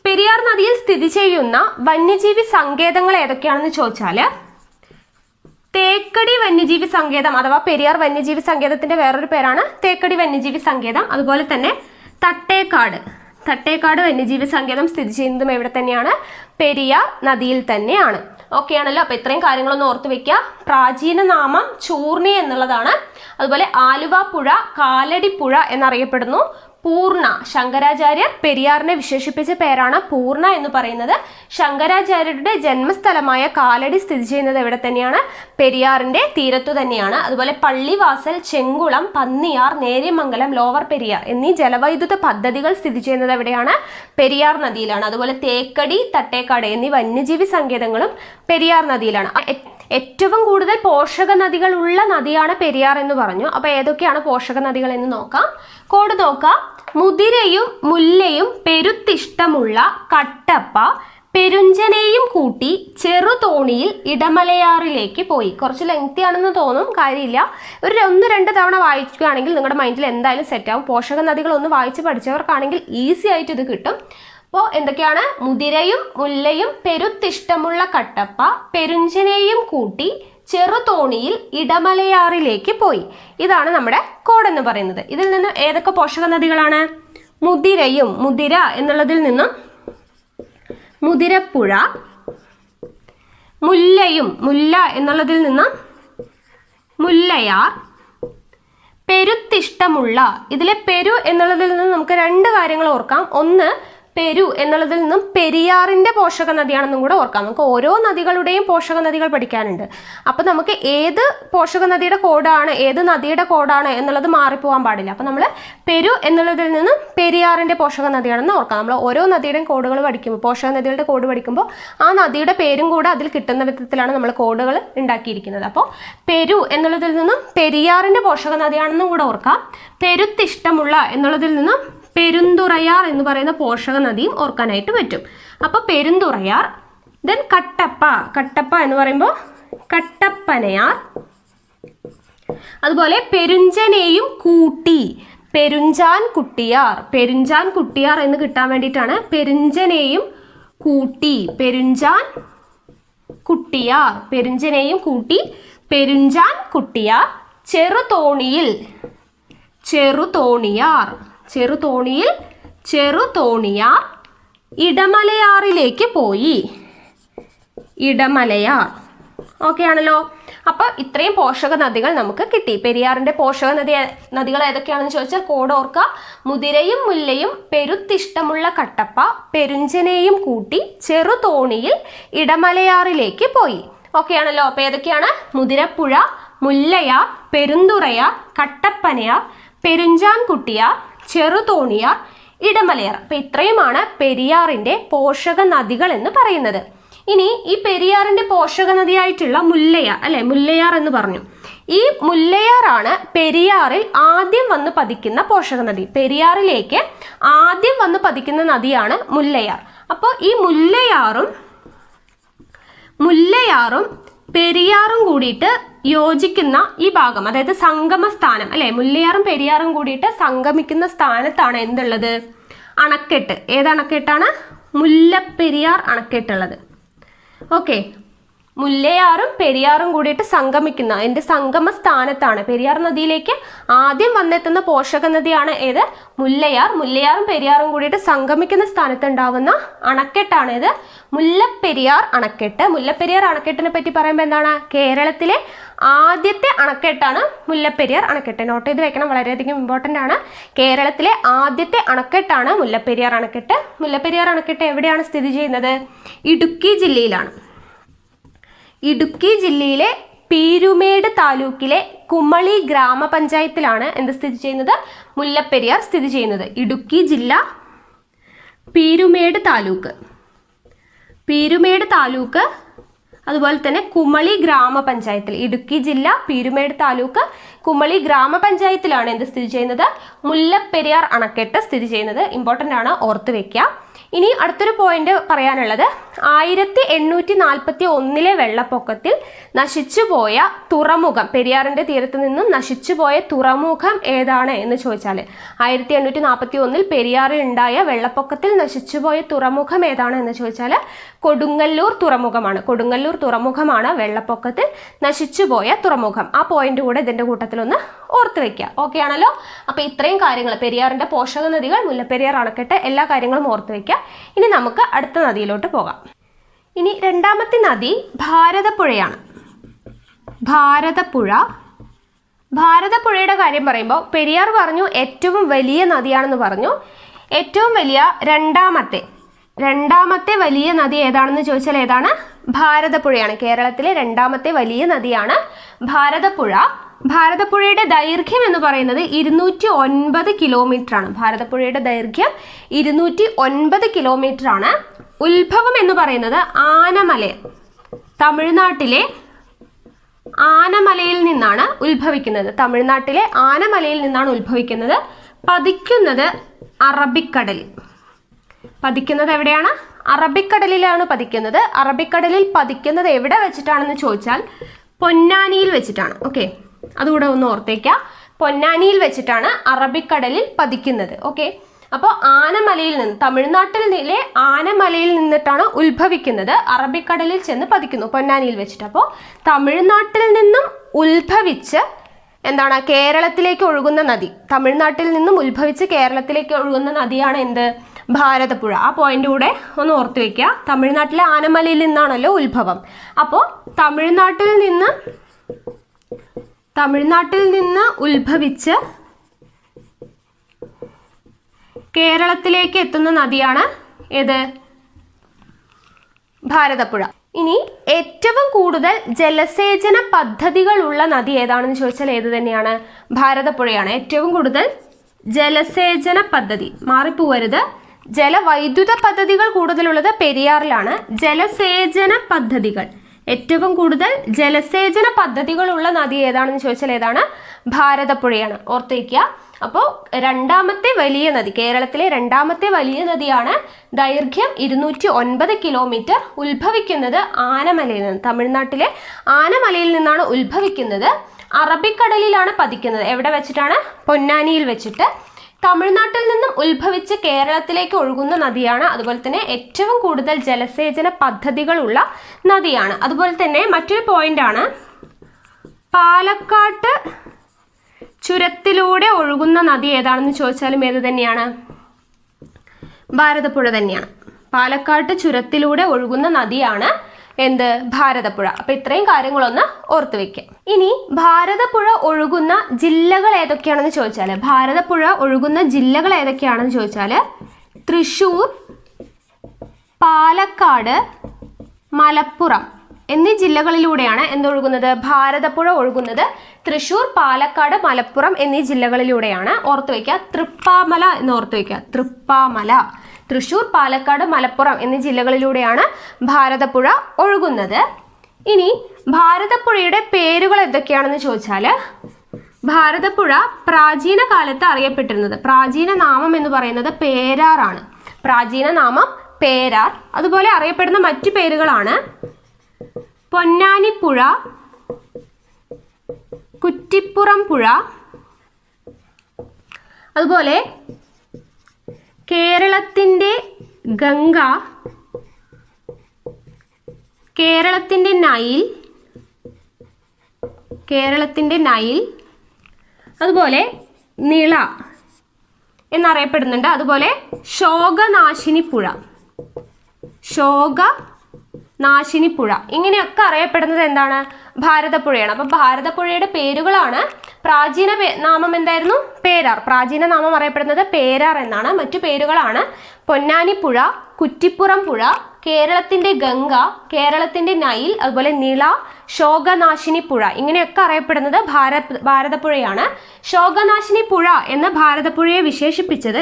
പെരിയാർ നദിയിൽ സ്ഥിതി ചെയ്യുന്ന വന്യജീവി സങ്കേതങ്ങൾ ഏതൊക്കെയാണെന്ന് ചോദിച്ചാൽ തേക്കടി വന്യജീവി സങ്കേതം അഥവാ പെരിയാർ വന്യജീവി സങ്കേതത്തിന്റെ വേറൊരു പേരാണ് തേക്കടി വന്യജീവി സങ്കേതം. അതുപോലെ തന്നെ തട്ടേക്കാട് വന്യജീവി സങ്കേതം സ്ഥിതി ചെയ്യുന്നതും എവിടെ തന്നെയാണ്? പെരിയാർ നദിയിൽ തന്നെയാണ്. ഓക്കെ ആണല്ലോ. അപ്പൊ ഇത്രയും കാര്യങ്ങളൊന്ന് ഓർത്ത് വെക്കുക. പ്രാചീന നാമം ചൂർണി എന്നുള്ളതാണ്. അതുപോലെ ആലുവ പുഴ കാലടിപ്പുഴ എന്നറിയപ്പെടുന്നു. പൂർണ്ണ, ശങ്കരാചാര്യർ പെരിയാറിനെ വിശേഷിപ്പിച്ച പേരാണ് പൂർണ്ണ എന്ന് പറയുന്നത്. ശങ്കരാചാര്യരുടെ ജന്മസ്ഥലമായ കാലടി സ്ഥിതി ചെയ്യുന്നത് എവിടെ തന്നെയാണ്? പെരിയാറിന്റെ തീരത്തു തന്നെയാണ്. അതുപോലെ പള്ളിവാസൽ, ചെങ്കുളം, പന്നിയാർ, നേര്യമംഗലം, ലോവർ പെരിയാർ എന്നീ ജലവൈദ്യുത പദ്ധതികൾ സ്ഥിതി ചെയ്യുന്നത് എവിടെയാണ്? പെരിയാർ നദിയിലാണ്. അതുപോലെ തേക്കടി, തട്ടേക്കാട് എന്നീ വന്യജീവി സങ്കേതങ്ങളും പെരിയാർ നദിയിലാണ്. ഏറ്റവും കൂടുതൽ പോഷക നദികൾ ഉള്ള നദിയാണ് പെരിയാർ എന്ന് പറഞ്ഞു. അപ്പൊ ഏതൊക്കെയാണ് പോഷക നദികൾ എന്ന് നോക്കാം. കോഡ് നോക്കാം. മുതിരയും മുല്ലയും പെരുത്തിഷ്ടമുള്ള കട്ടപ്പ പെരുഞ്ചനെയും കൂട്ടി ചെറുതോണിയിൽ ഇടമലയാറിലേക്ക് പോയി. കുറച്ച് ലെങ്തി ആണെന്ന് തോന്നും, കാര്യമില്ല. ഒരു 1-2 തവണ വായിക്കുകയാണെങ്കിൽ നിങ്ങളുടെ മൈൻഡിൽ എന്തായാലും സെറ്റ് ആവും. പോഷക നദികൾ ഒന്ന് വായിച്ച് പഠിച്ചവർക്കാണെങ്കിൽ ഈസി ആയിട്ട് ഇത് കിട്ടും. അപ്പോൾ എന്തൊക്കെയാണ്? മുതിരയും മുല്ലയും പെരുത്തിഷ്ടമുള്ള കട്ടപ്പ പെരുഞ്ചനെയും കൂട്ടി ചെറുതോണിയിൽ ഇടമലയാറിലേക്ക് പോയി. ഇതാണ് നമ്മുടെ കോഡ് എന്ന് പറയുന്നത്. ഇതിൽ നിന്ന് ഏതൊക്കെ പോഷക നദികളാണ്? മുതിരയും, മുതിര എന്നുള്ളതിൽ നിന്നും മുതിരപ്പുഴ, മുല്ലയും, മുല്ല എന്നുള്ളതിൽ നിന്നും മുല്ലയാർ, പെരുത്തിഷ്ടമുള്ള, ഇതിലെ പെരു എന്നുള്ളതിൽ നിന്ന് നമുക്ക് 2 കാര്യങ്ങൾ ഓർക്കാം. ഒന്ന്, പെരു എന്നുള്ളതിൽ നിന്നും പെരിയാറിന്റെ പോഷക നദിയാണെന്നും കൂടെ ഓർക്കാം. നമുക്ക് ഓരോ നദികളുടെയും പോഷക നദികൾ പഠിക്കാനുണ്ട്. അപ്പൊ നമുക്ക് ഏത് പോഷക നദിയുടെ കോഡാണ്, ഏത് നദിയുടെ കോഡാണ് എന്നുള്ളത് മാറിപ്പോവാൻ പാടില്ല. അപ്പൊ നമ്മൾ പെരു എന്നുള്ളതിൽ നിന്നും പെരിയാറിന്റെ പോഷക നദിയാണെന്ന് ഓർക്കാം. നമ്മൾ ഓരോ നദിയുടെയും കോഡുകൾ പഠിക്കുമ്പോൾ, പോഷക നദികളുടെ കോഡ് പഠിക്കുമ്പോൾ ആ നദിയുടെ പേരും കൂടെ അതിൽ കിട്ടുന്ന വിധത്തിലാണ് നമ്മൾ കോഡുകൾ ഉണ്ടാക്കിയിരിക്കുന്നത്. അപ്പോൾ പെരു എന്നുള്ളതിൽ നിന്നും പെരിയാറിന്റെ പോഷക നദിയാണെന്നും കൂടെ ഓർക്കാം. പെരുത്തിഷ്ടമുള്ള എന്നുള്ളതിൽ നിന്നും പെരുന്തുറയാർ എന്ന് പറയുന്ന പോഷക നദിയും ഓർക്കാനായിട്ട് പറ്റും. അപ്പോൾ പെരുന്തുറയാർ. ദെൻ കട്ടപ്പ എന്ന് പറയുമ്പോൾ കട്ടപ്പനയാർ. അതുപോലെ പെരുഞ്ചനെയും കൂട്ടി പെരുഞ്ചാൻ കുട്ടിയാർ എന്ന് കിട്ടാൻ വേണ്ടിയിട്ടാണ് പെരുഞ്ചനെയും കൂട്ടി പെരുഞ്ചാൻ കുട്ടിയാർ, പെരുഞ്ചനെയും കൂട്ടി പെരുഞ്ചാൻ കുട്ടിയാർ. ചെറുതോണിയാർ ഇടമലയാറിലേക്ക് പോയി. ഇടമലയാർ. ഓക്കെ ആണല്ലോ. അപ്പൊ ഇത്രയും പോഷക നദികൾ നമുക്ക് കിട്ടി. പെരിയാറിന്റെ പോഷക നദികൾ ഏതൊക്കെയാണെന്ന് ചോദിച്ചാൽ കോഡ് ഓർക്കുക. മുതിരയും മുല്ലയും പെരുത്തിഷ്ടമുള്ള കട്ടപ്പ പെരുഞ്ചനെയും കൂട്ടി ചെറുതോണിയിൽ ഇടമലയാറിലേക്ക് പോയി. ഓക്കെ ആണല്ലോ. അപ്പൊ ഏതൊക്കെയാണ്? മുതിരപ്പുഴ, മുല്ലയാർ, പെരുന്തുറയാർ, കട്ടപ്പനയാർ, പെരുഞ്ചാൻ കുട്ടിയാർ, ചെറുതോണിയാർ, ഇടമലയാർ. അപ്പൊ ഇത്രയുമാണ് പെരിയാറിന്റെ പോഷക നദികൾ എന്ന് പറയുന്നത്. ഇനി ഈ പെരിയാറിന്റെ പോഷക നദിയായിട്ടുള്ള മുല്ലയാർ എന്ന് പറഞ്ഞു. ഈ മുല്ലയാറാണ് പെരിയാറിൽ ആദ്യം വന്ന് പതിക്കുന്ന പോഷക നദി. പെരിയാറിലേക്ക് ആദ്യം വന്ന് പതിക്കുന്ന നദിയാണ് മുല്ലയാർ. അപ്പോൾ ഈ മുല്ലയാറും പെരിയാറും കൂടിയിട്ട് യോജിക്കുന്ന ഈ ഭാഗം, അതായത് സംഗമ സ്ഥാനം അല്ലെ, മുല്ലയാറും പെരിയാറും കൂടിയിട്ട് സംഗമിക്കുന്ന സ്ഥാനത്താണ് എന്തുള്ളത്? അണക്കെട്ട്. ഏത് അണക്കെട്ടാണ്? മുല്ലപ്പെരിയാർ അണക്കെട്ടുള്ളത്. ഓക്കെ. മുല്ലയാറും പെരിയാറും കൂടിയിട്ട് സംഗമിക്കുന്ന അതിന്റെ സംഗമ സ്ഥാനത്താണ്. പെരിയാർ നദിയിലേക്ക് ആദ്യം വന്നെത്തുന്ന പോഷക നദിയാണ് ഏത്? മുല്ലയാറും പെരിയാറും കൂടിയിട്ട് സംഗമിക്കുന്ന സ്ഥാനത്ത് ഉണ്ടാവുന്ന അണക്കെട്ടാണ് ഇത്? മുല്ലപ്പെരിയാർ അണക്കെട്ട്. മുല്ലപ്പെരിയാർ അണക്കെട്ടിനെ പറ്റി പറയുമ്പോൾ എന്താണ്? കേരളത്തിലെ ആദ്യത്തെ അണക്കെട്ടാണ് മുല്ലപ്പെരിയാർ അണക്കെട്ട്. നോട്ട് ചെയ്ത് വെക്കണം, വളരെയധികം ഇമ്പോർട്ടൻ്റ് ആണ്. കേരളത്തിലെ ആദ്യത്തെ അണക്കെട്ടാണ് മുല്ലപ്പെരിയാർ അണക്കെട്ട്. മുല്ലപ്പെരിയാർ അണക്കെട്ട് എവിടെയാണ് സ്ഥിതി ചെയ്യുന്നത്? ഇടുക്കി ജില്ലയിലാണ്. ഇടുക്കി ജില്ലയിലെ പീരുമേട് താലൂക്കിലെ കുമളി ഗ്രാമപഞ്ചായത്തിലാണ് എന്ത് സ്ഥിതി ചെയ്യുന്നത്? മുല്ലപ്പെരിയാർ സ്ഥിതി ചെയ്യുന്നത്. ഇടുക്കി ജില്ല പീരുമേട് താലൂക്ക് അതുപോലെ തന്നെ കുമളി ഗ്രാമപഞ്ചായത്തിൽ. ഇടുക്കി ജില്ല പീരുമേട് താലൂക്ക് കുമളി ഗ്രാമപഞ്ചായത്തിലാണ് എന്ത് സ്ഥിതി ചെയ്യുന്നത്? മുല്ലപ്പെരിയാർ അണക്കെട്ട് സ്ഥിതി ചെയ്യുന്നത്. ഇമ്പോർട്ടൻ്റ് ആണ്, ഓർത്ത് വെക്കുക. ഇനി അടുത്തൊരു പോയിന്റ് പറയാനുള്ളത് 1841 വെള്ളപ്പൊക്കത്തിൽ നശിച്ചുപോയ തുറമുഖം, പെരിയാറിന്റെ തീരത്ത് നിന്നും നശിച്ചുപോയ തുറമുഖം ഏതാണ് എന്ന് ചോദിച്ചാൽ 1841 പെരിയാറിൽ ഉണ്ടായ വെള്ളപ്പൊക്കത്തിൽ നശിച്ചുപോയ തുറമുഖം ഏതാണ് എന്ന് ചോദിച്ചാൽ കൊടുങ്ങല്ലൂർ തുറമുഖമാണ്. കൊടുങ്ങല്ലൂർ തുറമുഖമാണ് വെള്ളപ്പൊക്കത്തിൽ നശിച്ചുപോയ തുറമുഖം. ആ പോയിന്റ് കൂടെ ഇതിന്റെ കൂട്ടത്തിലൊന്ന് ഓർത്ത് വെക്കുക. ഓക്കെ ആണല്ലോ? അപ്പോൾ ഇത്രയും കാര്യങ്ങൾ, പെരിയാറിന്റെ പോഷക നദികൾ, മുല്ലപ്പെരിയാർ അണക്കെട്ട്, എല്ലാ കാര്യങ്ങളും ഓർത്ത് വെക്കുക. ഇനി നമുക്ക് അടുത്ത നദിയിലോട്ട് പോകാം. ഇനി രണ്ടാമത്തെ നദി ഭാരതപ്പുഴയാണ്. ഭാരതപ്പുഴയുടെ കാര്യം പറയുമ്പോൾ പെരിയാർ പറഞ്ഞു ഏറ്റവും വലിയ നദിയാണെന്ന് പറഞ്ഞു. ഏറ്റവും വലിയ രണ്ടാമത്തെ വലിയ നദി ഏതാണെന്ന് ചോദിച്ചാൽ ഏതാണ്? ഭാരതപ്പുഴയാണ്. കേരളത്തിലെ രണ്ടാമത്തെ വലിയ നദിയാണ് ഭാരതപ്പുഴ. ഭാരതപ്പുഴയുടെ ദൈർഘ്യം എന്ന് പറയുന്നത് 209 കിലോമീറ്റർ ആണ്. ഭാരതപ്പുഴയുടെ ദൈർഘ്യം 209 കിലോമീറ്റർ ആണ്. ഉത്ഭവം എന്ന് പറയുന്നത് തമിഴ്നാട്ടിലെ ആനമലയിൽ നിന്നാണ് ഉത്ഭവിക്കുന്നത്. തമിഴ്നാട്ടിലെ ആനമലയിൽ നിന്നാണ് ഉത്ഭവിക്കുന്നത്. പതിക്കുന്നത് അറബിക്കടലിൽ. പതിക്കുന്നത് എവിടെയാണ്? അറബിക്കടലിലാണ് പതിക്കുന്നത്. അറബിക്കടലിൽ പതിക്കുന്നത് എവിടെ വെച്ചിട്ടാണെന്ന് ചോദിച്ചാൽ പൊന്നാനിയിൽ വെച്ചിട്ടാണ്. ഓക്കെ, അതുകൂടെ ഒന്ന് ഓർത്തേക്കുക. പൊന്നാനിയിൽ വെച്ചിട്ടാണ് അറബിക്കടലിൽ പതിക്കുന്നത്. ഓക്കെ, അപ്പോൾ ആനമലയിൽ നിന്ന്, തമിഴ്നാട്ടിലെ ആനമലയിൽ നിന്നിട്ടാണ് ഉത്ഭവിക്കുന്നത്. അറബിക്കടലിൽ ചെന്ന് പതിക്കുന്നു പൊന്നാനിയിൽ വെച്ചിട്ട്. അപ്പോൾ തമിഴ്നാട്ടിൽ നിന്നും ഉത്ഭവിച്ച് എന്താണ് കേരളത്തിലേക്ക് ഒഴുകുന്ന നദി, തമിഴ്നാട്ടിൽ നിന്നും ഉത്ഭവിച്ച് കേരളത്തിലേക്ക് ഒഴുകുന്ന നദിയാണ് എന്ത്? ഭാരതപ്പുഴ. ആ പോയിന്റ് കൂടെ ഒന്ന് ഓർത്ത് വെക്കുക. തമിഴ്നാട്ടിലെ ആനമലയിൽ നിന്നാണല്ലോ ഉത്ഭവം. അപ്പോൾ തമിഴ്നാട്ടിൽ നിന്ന് ഉത്ഭവിച്ച് കേരളത്തിലേക്ക് എത്തുന്ന നദിയാണ് ഏത്? ഭാരതപ്പുഴ. ഇനി ഏറ്റവും കൂടുതൽ ജലസേചന പദ്ധതികളുള്ള നദി ഏതാണെന്ന് ചോദിച്ചാൽ ഏത് തന്നെയാണ്? ഭാരതപ്പുഴയാണ്. ഏറ്റവും കൂടുതൽ ജലസേചന പദ്ധതി, മാറിപ്പോവരുത്, ജലവൈദ്യുത പദ്ധതികൾ കൂടുതലുള്ളത് പെരിയാറിലാണ്. ജലസേചന പദ്ധതികൾ, ഏറ്റവും കൂടുതൽ ജലസേചന പദ്ധതികളുള്ള നദി ഏതാണെന്ന് ചോദിച്ചാൽ ഏതാണ്? ഭാരതപ്പുഴയാണ്. ഓർത്ത് വയ്ക്കുക. അപ്പോൾ രണ്ടാമത്തെ വലിയ നദി, കേരളത്തിലെ രണ്ടാമത്തെ വലിയ നദിയാണ്. ദൈർഘ്യം 209 കിലോമീറ്റർ. ഉത്ഭവിക്കുന്നത് ആനമലയിൽ നിന്ന്, തമിഴ്നാട്ടിലെ ആനമലയിൽ നിന്നാണ് ഉത്ഭവിക്കുന്നത്. അറബിക്കടലിലാണ് പതിക്കുന്നത്. എവിടെ വെച്ചിട്ടാണ്? പൊന്നാനിയിൽ വെച്ചിട്ട്. തമിഴ്നാട്ടിൽ നിന്നും ഉത്ഭവിച്ച് കേരളത്തിലേക്ക് ഒഴുകുന്ന നദിയാണ്. അതുപോലെ തന്നെ ഏറ്റവും കൂടുതൽ ജലസേചന പദ്ധതികളുള്ള നദിയാണ്. അതുപോലെ തന്നെ മറ്റൊരു പോയിന്റാണ്, പാലക്കാട്ട് ചുരത്തിലൂടെ ഒഴുകുന്ന നദി ഏതാണെന്ന് ചോദിച്ചാലും ഏത് തന്നെയാണ്? ഭാരതപ്പുഴ തന്നെയാണ്. പാലക്കാട്ട് ചുരത്തിലൂടെ ഒഴുകുന്ന നദിയാണ് എന്ത്? ഭാരതപ്പുഴ. അപ്പൊ ഇത്രയും കാര്യങ്ങളൊന്ന് ഓർത്ത് വെക്കാം. ഇനി ഭാരതപ്പുഴ ഒഴുകുന്ന ജില്ലകൾ ഏതൊക്കെയാണെന്ന് ചോദിച്ചാൽ, ഭാരതപ്പുഴ ഒഴുകുന്ന ജില്ലകൾ ഏതൊക്കെയാണെന്ന് ചോദിച്ചാൽ തൃശ്ശൂർ, പാലക്കാട്, മലപ്പുറം എന്നീ ജില്ലകളിലൂടെയാണ് എന്തൊഴുകുന്നത്? ഭാരതപ്പുഴ ഒഴുകുന്നത്. തൃശ്ശൂർ, പാലക്കാട്, മലപ്പുറം എന്നീ ജില്ലകളിലൂടെയാണ്. ഓർത്ത് വയ്ക്കുക, തൃപ്പാമല എന്ന് ഓർത്ത് വയ്ക്കുക. തൃപ്പാമല, തൃശ്ശൂർ, പാലക്കാട്, മലപ്പുറം എന്നീ ജില്ലകളിലൂടെയാണ് ഭാരതപ്പുഴ ഒഴുകുന്നത്. ഇനി ഭാരതപ്പുഴയുടെ പേരുകൾ എന്തൊക്കെയാണെന്ന് ചോദിച്ചാൽ, ഭാരതപ്പുഴ പ്രാചീന കാലത്ത് അറിയപ്പെട്ടിരുന്നത്, പ്രാചീന നാമം എന്ന് പറയുന്നത് പേരാറാണ്. പ്രാചീന നാമം പേരാർ. അതുപോലെ അറിയപ്പെടുന്ന മറ്റു പേരുകളാണ് പൊന്നാനിപ്പുഴ, കുറ്റിപ്പുറം പുഴ, അതുപോലെ കേരളത്തിൻ്റെ ഗംഗ, കേരളത്തിൻ്റെ നൈൽ, അതുപോലെ നിള എന്നറിയപ്പെടുന്നുണ്ട്. അതുപോലെ ശോകനാശിനി പുഴ, ഇങ്ങനെയൊക്കെ അറിയപ്പെടുന്നത് എന്താണ്? ഭാരതപ്പുഴയാണ്. അപ്പം ഭാരതപ്പുഴയുടെ പേരുകളാണ്. പ്രാചീന നാമം എന്തായിരുന്നു? പേരാർ. പ്രാചീന നാമം അറിയപ്പെടുന്നത് പേരാർ എന്നാണ്. മറ്റു പേരുകളാണ് പൊന്നാനിപ്പുഴ, കുറ്റിപ്പുറം പുഴ, കേരളത്തിൻ്റെ ഗംഗ, കേരളത്തിൻ്റെ നൈൽ, അതുപോലെ നിള, ശോകനാശിനി പുഴ, ഇങ്ങനെയൊക്കെ അറിയപ്പെടുന്നത് ഭാരതപ്പുഴയാണ്. ശോകനാശിനി പുഴ എന്ന് ഭാരതപ്പുഴയെ വിശേഷിപ്പിച്ചത്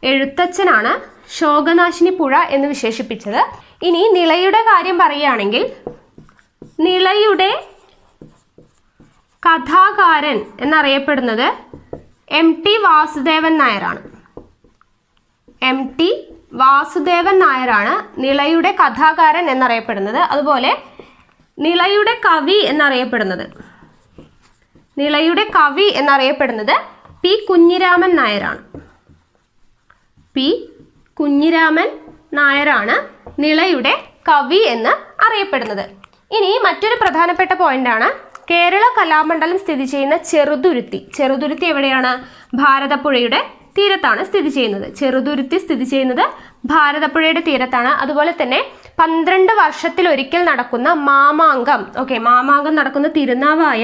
എഴുത്തച്ഛനാണ് ശോകനാശിനി പുഴ എന്ന് വിശേഷിപ്പിച്ചത്. ഇനി നിളയുടെ കാര്യം പറയുകയാണെങ്കിൽ, നിളയുടെ കഥാകാരൻ എന്നറിയപ്പെടുന്നത് MT വാസുദേവൻ നായരാണ്. MT വാസുദേവൻ നായരാണ് നിളയുടെ കഥാകാരൻ എന്നറിയപ്പെടുന്നത്. അതുപോലെ നിളയുടെ കവി എന്നറിയപ്പെടുന്നത് P കുഞ്ഞിരാമൻ നായരാണ്. P കുഞ്ഞിരാമൻ നായരാണ് നിളയുടെ കവി എന്ന് അറിയപ്പെടുന്നത്. ഇനി മറ്റൊരു പ്രധാനപ്പെട്ട പോയിന്റാണ് കേരള കലാമണ്ഡലം സ്ഥിതി ചെയ്യുന്ന ചെറുതുരുത്തി. ചെറുതുരുത്തി എവിടെയാണ്? ഭാരതപ്പുഴയുടെ തീരത്താണ് സ്ഥിതി ചെയ്യുന്നത്. ചെറുതുരുത്തി സ്ഥിതി ചെയ്യുന്നത് ഭാരതപ്പുഴയുടെ തീരത്താണ്. അതുപോലെ തന്നെ 12 വർഷത്തിലൊരിക്കൽ നടക്കുന്ന മാമാങ്കം, മാമാങ്കം നടക്കുന്ന തിരുനാവായ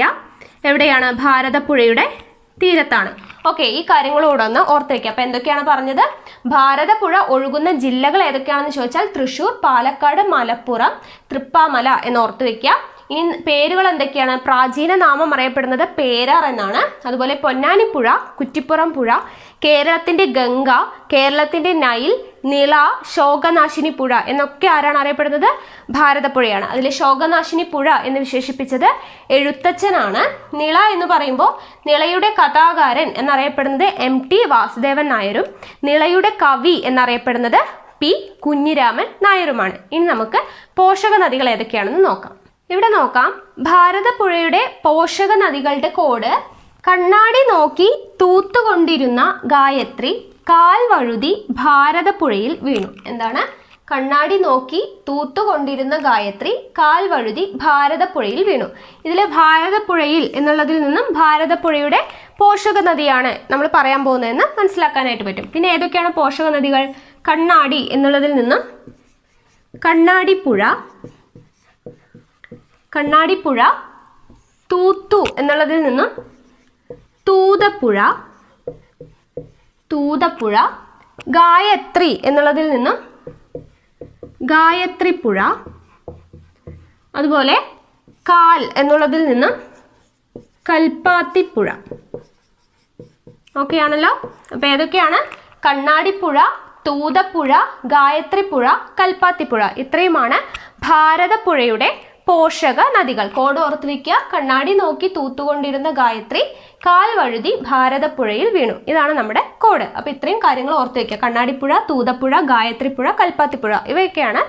എവിടെയാണ്? ഭാരതപ്പുഴയുടെ തീരത്താണ്. ഈ കാര്യങ്ങളോട് ഒന്ന് ഓർത്ത് വയ്ക്കുക. അപ്പോൾ എന്തൊക്കെയാണ് പറഞ്ഞത്? ഭാരതപ്പുഴ ഒഴുകുന്ന ജില്ലകൾ ഏതൊക്കെയാണെന്ന് ചോദിച്ചാൽ തൃശ്ശൂർ, പാലക്കാട്, മലപ്പുറം, തൃപ്പാമല എന്ന് ഓർത്ത് വയ്ക്കുക. ഇനി പേരുകൾ എന്തൊക്കെയാണ്? പ്രാചീന നാമം അറിയപ്പെടുന്നത് പേരാർ എന്നാണ്. അതുപോലെ പൊന്നാനിപ്പുഴ, കുറ്റിപ്പുറം പുഴ, കേരളത്തിന്റെ ഗംഗ, കേരളത്തിന്റെ നൈൽ, നിള, ശോകനാശിനി പുഴ എന്നൊക്കെ ആരാണ് അറിയപ്പെടുന്നത്? ഭാരതപ്പുഴയാണ്. അതിൽ ശോകനാശിനി പുഴ എന്ന് വിശേഷിപ്പിച്ചത് എഴുത്തച്ഛനാണ്. നിള എന്ന് പറയുമ്പോൾ നിളയുടെ കഥാകാരൻ എന്നറിയപ്പെടുന്നത് MT വാസുദേവൻ നായരും നിളയുടെ കവി എന്നറിയപ്പെടുന്നത് P കുഞ്ഞിരാമൻ നായരുമാണ്. ഇനി നമുക്ക് പോഷക നദികൾ ഏതൊക്കെയാണെന്ന് നോക്കാം. ഇവിടെ നോക്കാം, ഭാരതപ്പുഴയുടെ പോഷക നദികളുടെ കോഡ്: കണ്ണാടി നോക്കി തൂത്തുകൊണ്ടിരുന്ന ഗായത്രി കാൽ വഴുതി ഭാരതപ്പുഴയിൽ വീണു. എന്താണ്? കണ്ണാടി നോക്കി തൂത്തുകൊണ്ടിരുന്ന ഗായത്രി കാൽ വഴുതി ഭാരതപ്പുഴയിൽ വീണു. ഇതിലെ ഭാരതപ്പുഴയിൽ എന്നുള്ളതിൽ നിന്നും ഭാരതപ്പുഴയുടെ പോഷക നദിയാണ് നമ്മൾ പറയാൻ പോകുന്നതെന്ന് മനസ്സിലാക്കാനായിട്ട് പറ്റും. പിന്നെ ഏതൊക്കെയാണ് പോഷക നദികൾ? കണ്ണാടി എന്നുള്ളതിൽ നിന്നും കണ്ണാടിപ്പുഴ, തൂത്തു എന്നുള്ളതിൽ നിന്നും തൂതപ്പുഴ, ഗായത്രി എന്നുള്ളതിൽ നിന്നും ഗായത്രിപ്പുഴ, അതുപോലെ കാൽ എന്നുള്ളതിൽ നിന്നും കൽപ്പാത്തിപ്പുഴ. ആണല്ലോ. അപ്പോൾ ഏതൊക്കെയാണ്? കണ്ണാടിപ്പുഴ, തൂതപ്പുഴ, ഗായത്രിപ്പുഴ, കൽപ്പാത്തിപ്പുഴ. ഇത്രയുമാണ് ഭാരതപ്പുഴയുടെ പോഷക നദികൾ. കോഡ് ഓർത്ത് വയ്ക്കുക: കണ്ണാടി നോക്കി തൂത്തുകൊണ്ടിരുന്ന ഗായത്രി കാൽ വഴുതി ഭാരതപ്പുഴയിൽ വീണു. ഇതാണ് നമ്മുടെ കോഡ്. അപ്പോൾ ഇത്രയും കാര്യങ്ങൾ ഓർത്ത് വയ്ക്കുക: കണ്ണാടിപ്പുഴ, തൂതപ്പുഴ, ഗായത്രിപ്പുഴ, കൽപ്പാത്തിപ്പുഴ. ഇവയൊക്കെയാണ്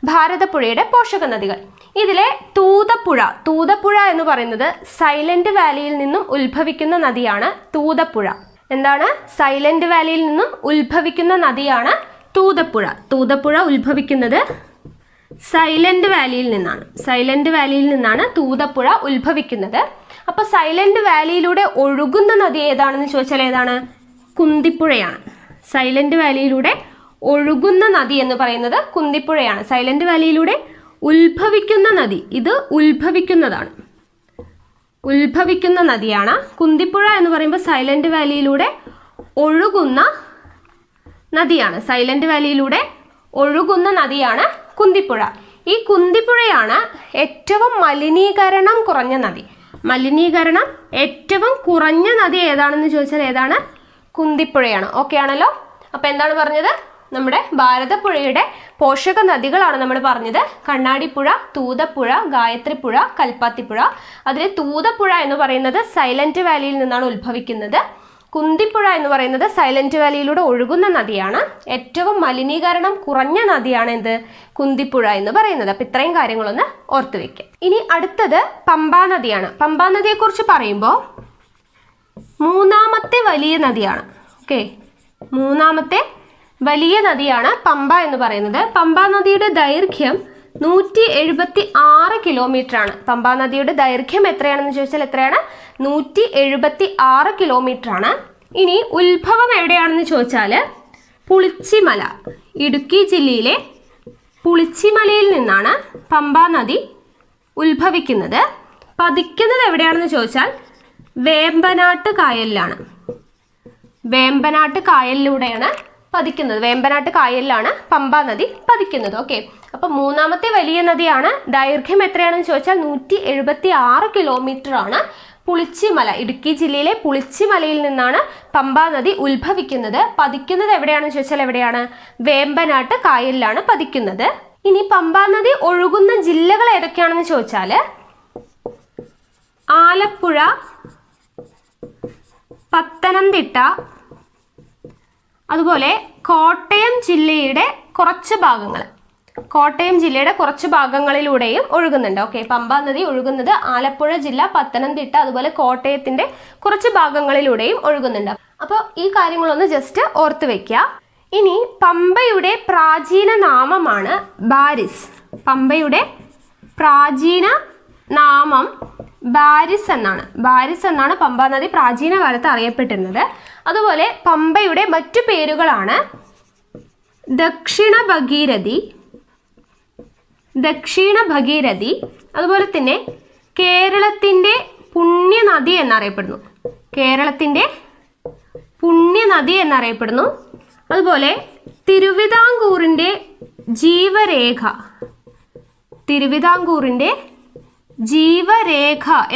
ഭാരതപ്പുഴയുടെ പോഷക നദികൾ. ഇതിലെ തൂതപ്പുഴ എന്ന് പറയുന്നത് സൈലന്റ് വാലിയിൽ നിന്നും ഉത്ഭവിക്കുന്ന നദിയാണ് തൂതപ്പുഴ. എന്താണ്? സൈലന്റ് വാലിയിൽ നിന്നും ഉത്ഭവിക്കുന്ന നദിയാണ് തൂതപ്പുഴ. തൂതപ്പുഴ ഉത്ഭവിക്കുന്നത് സൈലന്റ് വാലിയിൽ നിന്നാണ് തൂതപ്പുഴ ഉത്ഭവിക്കുന്നത്. അപ്പോൾ സൈലന്റ് വാലിയിലൂടെ ഒഴുകുന്ന നദി ഏതാണെന്ന് ചോദിച്ചാൽ ഏതാണ്? കുന്തിപ്പുഴയാണ്. സൈലന്റ് വാലിയിലൂടെ ഒഴുകുന്ന നദി എന്ന് പറയുന്നത് കുന്തിപ്പുഴയാണ്. സൈലന്റ് വാലിയിലൂടെ ഉത്ഭവിക്കുന്ന നദി, ഇത് ഉത്ഭവിക്കുന്ന നദിയാണ്. കുന്തിപ്പുഴ എന്ന് പറയുമ്പോൾ സൈലന്റ് വാലിയിലൂടെ ഒഴുകുന്ന നദിയാണ് കുന്തിപ്പുഴ. ഈ കുന്തിപ്പുഴയാണ് ഏറ്റവും മലിനീകരണം കുറഞ്ഞ നദി. ഏറ്റവും കുറഞ്ഞ നദി ഏതാണെന്ന് ചോദിച്ചാൽ ഏതാണ്? കുന്തിപ്പുഴയാണ്. ആണല്ലോ. അപ്പോൾ എന്താണ് പറഞ്ഞത്? നമ്മുടെ ഭാരതപ്പുഴയുടെ പോഷക നദികളാണ് നമ്മൾ പറഞ്ഞത്. കണ്ണാടിപ്പുഴ, തൂതപ്പുഴ, ഗായത്രിപ്പുഴ, കൽപ്പാത്തിപ്പുഴ. അതിൽ തൂതപ്പുഴ എന്ന് പറയുന്നത് സൈലന്റ് വാലിയിൽ നിന്നാണ് ഉത്ഭവിക്കുന്നത്. കുന്തിപ്പുഴ എന്ന് പറയുന്നത് സൈലന്റ് വാലിയിലൂടെ ഒഴുകുന്ന നദിയാണ്. ഏറ്റവും മലിനീകരണം കുറഞ്ഞ നദിയാണ് കുന്തിപ്പുഴ എന്ന് പറയുന്നത്. അപ്പം ഇത്രയും കാര്യങ്ങളൊന്ന് ഓർത്തു വയ്ക്കുക. ഇനി അടുത്തത് പമ്പാ നദിയാണ്. പമ്പാ നദിയെക്കുറിച്ച് പറയുമ്പോൾ മൂന്നാമത്തെ വലിയ നദിയാണ്. മൂന്നാമത്തെ വലിയ നദിയാണ് പമ്പ എന്ന് പറയുന്നത്. പമ്പാ നദിയുടെ ദൈർഘ്യം 176 കിലോമീറ്റർ ആണ്. പമ്പാ നദിയുടെ ദൈർഘ്യം എത്രയാണെന്ന് ചോദിച്ചാൽ എത്രയാണ്? 176 കിലോമീറ്റർ ആണ്. ഇനി ഉത്ഭവം എവിടെയാണെന്ന് ചോദിച്ചാൽ പുളിച്ചിമല, ഇടുക്കി ജില്ലയിലെ പുളിച്ചിമലയിൽ നിന്നാണ് പമ്പാ നദി ഉത്ഭവിക്കുന്നത്. പതിക്കുന്നത് എവിടെയാണെന്ന് ചോദിച്ചാൽ വേമ്പനാട്ട് കായലിലാണ്. വേമ്പനാട്ട് കായലിലൂടെയാണ് പതിക്കുന്നത്. വേമ്പനാട്ട് കായലിലാണ് പമ്പാ നദി പതിക്കുന്നത്. അപ്പോൾ മൂന്നാമത്തെ വലിയ നദിയാണ്. ദൈർഘ്യം എത്രയാണെന്ന് ചോദിച്ചാൽ 176 കിലോമീറ്റർ ആണ്. പുളിച്ചിമല, ഇടുക്കി ജില്ലയിലെ പുളിച്ചിമലയിൽ നിന്നാണ് പമ്പാ നദി ഉത്ഭവിക്കുന്നത്. പതിക്കുന്നത് എവിടെയാണെന്ന് ചോദിച്ചാൽ എവിടെയാണ്? വേമ്പനാട്ട് കായലിലാണ് പതിക്കുന്നത്. ഇനി പമ്പാ നദി ഒഴുകുന്ന ജില്ലകൾ ഏതൊക്കെയാണെന്ന് ചോദിച്ചാൽ ആലപ്പുഴ, പത്തനംതിട്ട, അതുപോലെ കോട്ടയം ജില്ലയുടെ കുറച്ച് ഭാഗങ്ങളിലൂടെയും ഒഴുകുന്നുണ്ട്. ഓക്കെ, പമ്പാ നദി ഒഴുകുന്നത് ആലപ്പുഴ ജില്ല, പത്തനംതിട്ട, അതുപോലെ കോട്ടയത്തിന്റെ കുറച്ച് ഭാഗങ്ങളിലൂടെയും ഒഴുകുന്നുണ്ട്. അപ്പോൾ ഈ കാര്യങ്ങളൊന്ന് ജസ്റ്റ് ഓർത്ത് വെക്കുക. ഇനി പമ്പയുടെ പ്രാചീന നാമമാണ് ബാരിസ്. പമ്പയുടെ പ്രാചീന നാമം ബാരിസ് എന്നാണ് പമ്പാ നദി പ്രാചീന കാലത്ത് അറിയപ്പെട്ടിരുന്നത്. അതുപോലെ പമ്പയുടെ മറ്റു പേരുകളാണ് ദക്ഷിണ ഭഗീരഥി, അതുപോലെ തന്നെ കേരളത്തിൻ്റെ പുണ്യനദി എന്നറിയപ്പെടുന്നു. അതുപോലെ തിരുവിതാംകൂറിൻ്റെ ജീവരേഖ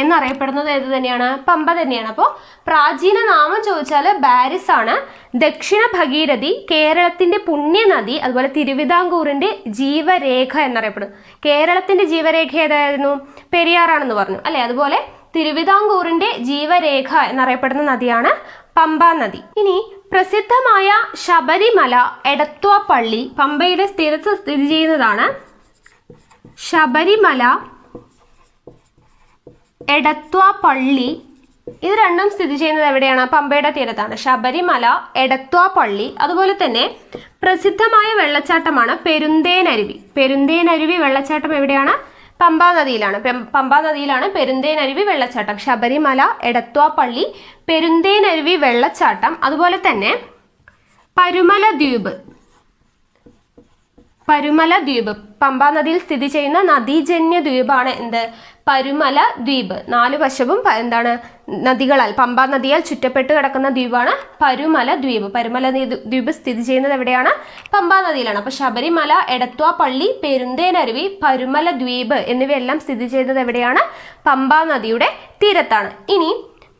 എന്നറിയപ്പെടുന്നത് ഏത് തന്നെയാണ്? പമ്പ തന്നെയാണ്. അപ്പോൾ പ്രാചീന നാമം ചോദിച്ചാൽ ബാരിസ് ആണ്. ദക്ഷിണ ഭഗീരഥി, കേരളത്തിന്റെ പുണ്യനദി, അതുപോലെ തിരുവിതാംകൂറിന്റെ ജീവരേഖ എന്നറിയപ്പെടുന്നു. കേരളത്തിന്റെ ജീവരേഖ ഏതായിരുന്നു? പെരിയാറാണെന്ന് പറഞ്ഞു അല്ലെ. അതുപോലെ തിരുവിതാംകൂറിന്റെ ജീവരേഖ എന്നറിയപ്പെടുന്ന നദിയാണ് പമ്പാ നദി. ഇനി പ്രസിദ്ധമായ ശബരിമല, എടത്വാ പള്ളി പമ്പയുടെ തീരത്ത് സ്ഥിതി ചെയ്യുന്നതാണ്. ശബരിമല, എടത്വാ പള്ളി ഇത് രണ്ടും സ്ഥിതി ചെയ്യുന്നത് എവിടെയാണ്? പമ്പയുടെ തീരത്താണ്. ശബരിമല, എടത്വാ പള്ളി. അതുപോലെ തന്നെ പ്രസിദ്ധമായ വെള്ളച്ചാട്ടമാണ് പെരുന്തേനരുവി വെള്ളച്ചാട്ടം എവിടെയാണ്? പമ്പാ നദിയിലാണ് പെരുന്തേനരുവി വെള്ളച്ചാട്ടം. ശബരിമല, എടത്വാ പള്ളി, പെരുന്തേനരുവി വെള്ളച്ചാട്ടം. അതുപോലെ തന്നെ പരുമല ദ്വീപ് പമ്പാ നദിയിൽ സ്ഥിതി ചെയ്യുന്ന നദീജന്യ ദ്വീപാണ് എന്ത്? പരുമല ദ്വീപ്. 4 വശവും നദികളാൽ, പമ്പാ നദിയാൽ ചുറ്റപ്പെട്ട് കിടക്കുന്ന ദ്വീപാണ് പരുമല ദ്വീപ്. പരുമല ദ്വീപ് സ്ഥിതി ചെയ്യുന്നത് എവിടെയാണ്? പമ്പാ നദിയിലാണ്. അപ്പോൾ ശബരിമല, എടത്വാ പള്ളി, പെരുന്തേനരുവി, പരുമല ദ്വീപ് എന്നിവയെല്ലാം സ്ഥിതി ചെയ്യുന്നത് എവിടെയാണ്? പമ്പാ നദിയുടെ തീരത്താണ്. ഇനി